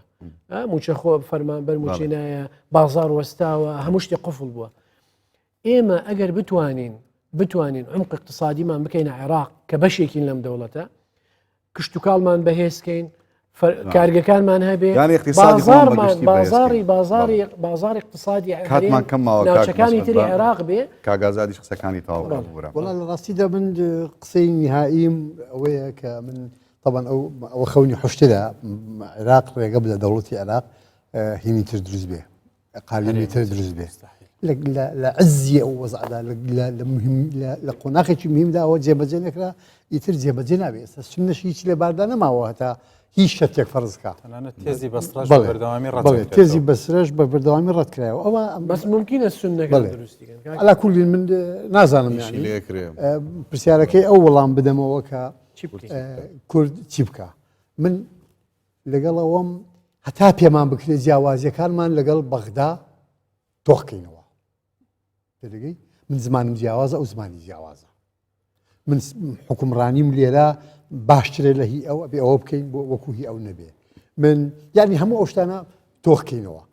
موچە خۆ فەرمانبەر موچینایە بازار وەستاوە هەموو شتێ قفڵ بووە ئێمە ئەگەر بتوانین عمق اقتصادیمان بکەینە عێراق کە بەشێکین لەم دەوڵەتە کشتتوکاڵمان بەهێزکەین کارگەکانمان هەبێ بازار اقتصادی ناوچەکانی تری عێراق بێ کاگازادیش قسەکانی تاوە وڵا لە ڕاستیدا من قسەی نهائیم ئەوەیە کە من طبعا ئەو خەونی حشتدا عێراق ڕێگە بدە دەوڵەتی عێراق هینی تر دروست بێ قالیمی تر دروست بێ لە عزیە ئەو وەزعدا لە قۆناغێکی مهمدا ئەوە جێبەجێ نەکرا ئیتر جێبەجێ نابێت ئێستا سنەشی هیچ لێ باردا نەماوە هەتا هیچ شتێک فەرزکە تێزی بەستڕەش بەڵێ بەردەوامی بەڵێ تێزی بەسرەش بە بەردەوامی ڕەت کرایەوە ئەوە بەس ممکنە سنەکە بەڵێ. دروستیکەن ئەلا کولی من نازانم شی یانی لێکرێ پرسیارەکەی ئەو وەڵام بدەمەوە کە چی بکەین؟ کورد چی بکە من لەگەڵەوەم هەتا پێمان بکرێ جیاوازیەکانمان لەگەڵ بەغدا تۆخکەینەوە دەگەی من زمانم جیاوازە ئەو زمانی جیاوازە من حکومڕانیم لێرە باشترێ لە هی ئەو ئەبێ ئەوە بکەین بۆ وەکو هی ئەو نەبێ من یعنی هەموو ئەو شتانە تۆخکەینەوە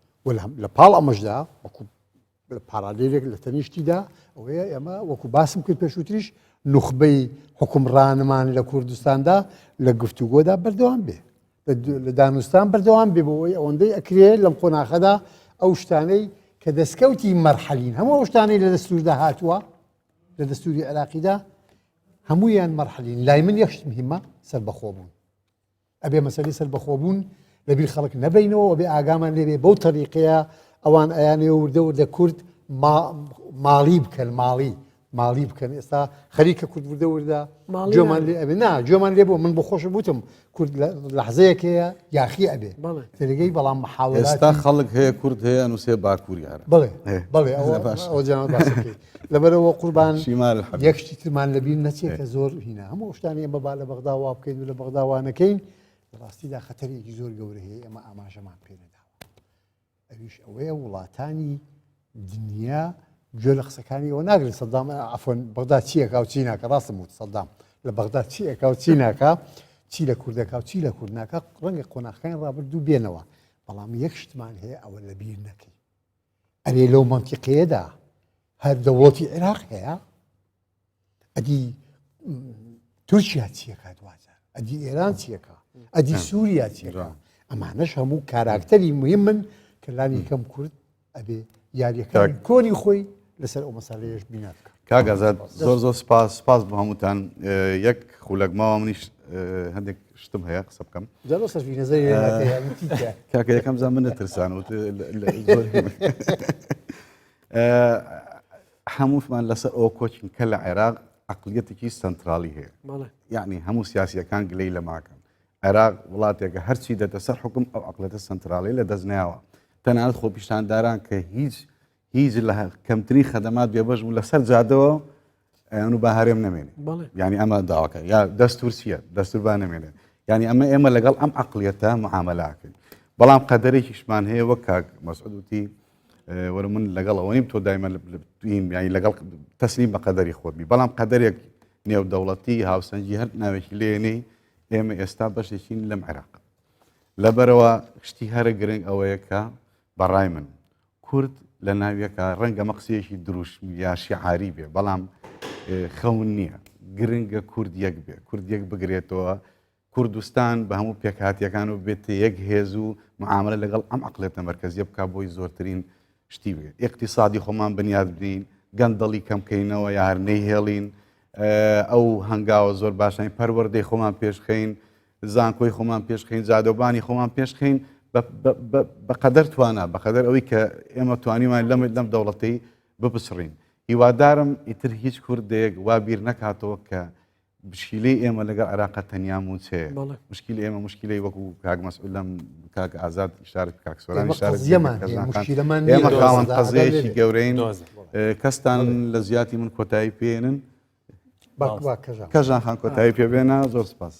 لە پاڵ ئەمەشدا وەکو پارالێلێک لە تەنیشتیدا ئەوەیە ئێمە وەکو باسم کرد پێشووتریش نوخبەی حکومڕانمان لە کوردستاندا لە گفتوگۆدا بەردەوام بێ لە دانوستان بەردەوام بێ بۆەوەی ئەوەندەی ئەکرێ لەم قۆناخەدا ئەو شتانەی کە دەستکەوتی مەرحەلین هەموو ئەو شتانەی لە دەستوردا هاتووە لە دەستوری عێراقیدا هەموویان مەرحەلین لای من یەکشت مهمە سەربەخۆبوون ئەبێ مەسەلەی سەربەخۆبوون لەبیر خەڵک نەبینەوە ئەبێ ئاگامان لێبێ بەو تەریقەیە ئەوان ئەیانێ وردە وردە کورد ماڵی بکەن ماڵی بکەن ئێستا خەریکە کورد وردە وردە جۆمان لێ ئەبێ نا جۆمان لێ بۆ من بۆ خۆش بوتم کورد لەحزەیەکەیە یاخی ئەبێ تێگەی بەڵام محاولات ئێستا خەڵک هەیە کورد هەیە نووسێ باکووری هەر بڵێ بڵێ ئەوە جیان باسەکەی لەبەرەوە قوربان یەکشتی ترمان لەبیر نەچێت کە زۆر هینە هەموو شتانی ئەمە با لە بەغدا وا بکەین و لە بەغدا وانەکەین ڕاستیدا خەتەرێکی زۆر گەورە هەیە ئەمە ئاماژەمان پێ نەداوە ئەویش ئەوەیە وڵاتانی دنیا گوێ لە قسەکانی ئەوە ناگرێت سەدام عەفوەن بەغدا چیەکە و چی ناکە ڕاستم وت سەدام لە بەغدا چیەکە و چی ناکە چی لە کوردەکە و چی لە کورد ناکە ڕەنگە قۆناغەکانی ڕابردوو بێنەوە بەڵام یەک شتمان هەیە ئەوە لە بیر نەکەی ئەرێ لەو مەنتیقەیەدا هەر دەوڵەتی عێراق هەیە ئەدی تورکیا چیەکە دوازار ئەدی ئێران چیەکە ئەدی سووریا چیەکە ئەمانەش هەموو کاراکتەری مهمن کە لانی کەم کورد ئەبێ یاریەکان کۆنی خۆی لەسەر ئەو مەسالەیەش بینات کاگازات زۆر زۆر سپاس بۆ هەمووتان یەک خولەکماوە منیش هەندێک شتم هەیە قسە بکەم کاکە یەکەم زان من نەترسان هەمووشمان لەسەر ئەو کۆچین کە لە عێراق عقلیەتێکی سنترالی هەیە یعنی هەموو سیاسیەکان گلەی لە ماکەن عێراق وڵاتێکە هەرچی دەتە سەر حکم ئەو عقلەتە سنترالی لە دەستنیاوە تەنانەت خۆپیشانداران کە هیچ لە کەمترین خەدەمات بێبەش بوو لەسەر جادەوە و با هەرێم نامێنێ ینی ئەمە داواکە یا دەستور چییە دەستور با نامێنێت ینی ئێمە لەگەڵ ئەم عقلیەتە معامەلاکەین بەڵام قەدەرێکیشمان هەیە وەک کاک مەسعود وتی وەرە من لەگەڵەوە نیم تۆ دایمە ینی لەگەڵ تەسلیم بە قەدەری خۆت بی بەڵام قەدەرێک نێودەوڵەتی هاوسەنجی هەر ناوێکی لێنەی ئێمە ئێستا بەشێکین لەم عێراق لەبەرەوە شتی هەرە گرنگ ئەوەیە کە بەڕای من کورد لە ناویەکە ڕەنگە مەقسیەکی دروش یا شیعاری بێ بەڵام خەون نییە گرنگە کورد یەک بێ کورد یەک بگرێتەوە کوردستان بە هەموو پێکهاتیەکان و بێتە یەک هێز و معاملە لەگەڵ ئەم عقلێتە مەرکەزیە بکە بۆی زۆرترین شتی بێت ئیقتیسادی خۆمان بنیاد بدین گەندەڵی کەمکەینەوە یا هەر نەیهێڵین ئەو هەنگاوە زۆر باشین پەروەردەی خۆمان پێشخەین زانکۆی خۆمان پێشخەین زادۆبانی خۆمان پێشخەین بەقەدەر توانە بەقەدەر ئەوەی کە ئێمە توانیمان لەم دەوڵەتی بپسڕین هیوادارم ئیتر هیچ کوردێک وا بیر نەکاتەوە کە مشکلەی ئێمە لەگەڵ عێراق تەنیا موچێ مشکلی ئێمە مشکلەی وەکو کاک مەسعود لەم کاک ئازاد ئیشارەت کاک سۆران ئێمە خاوەن قەزەیەکی گەورەین کەستان لە زیاتی من کۆتایی پێێنن کەژان خان کۆتایی پێبێنە زۆر سپاس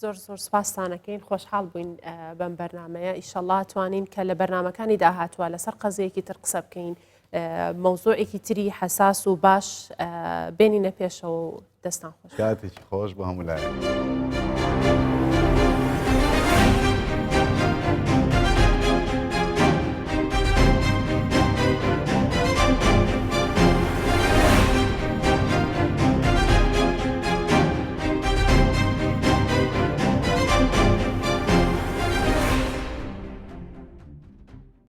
زۆر سپاسانەکەین خۆشحاڵ بووین بەم بەرنامەیە ئیشەڵڵا توانین کە لە بەرنامەکانی داهاتوە لەسەر قەزەیەکی تر قسە بکەین مەوزوعێکی تری حەساس و باش بێنینە پێشەوە و دەستان خۆش کاتێکی خۆش بۆ هەموو لایەن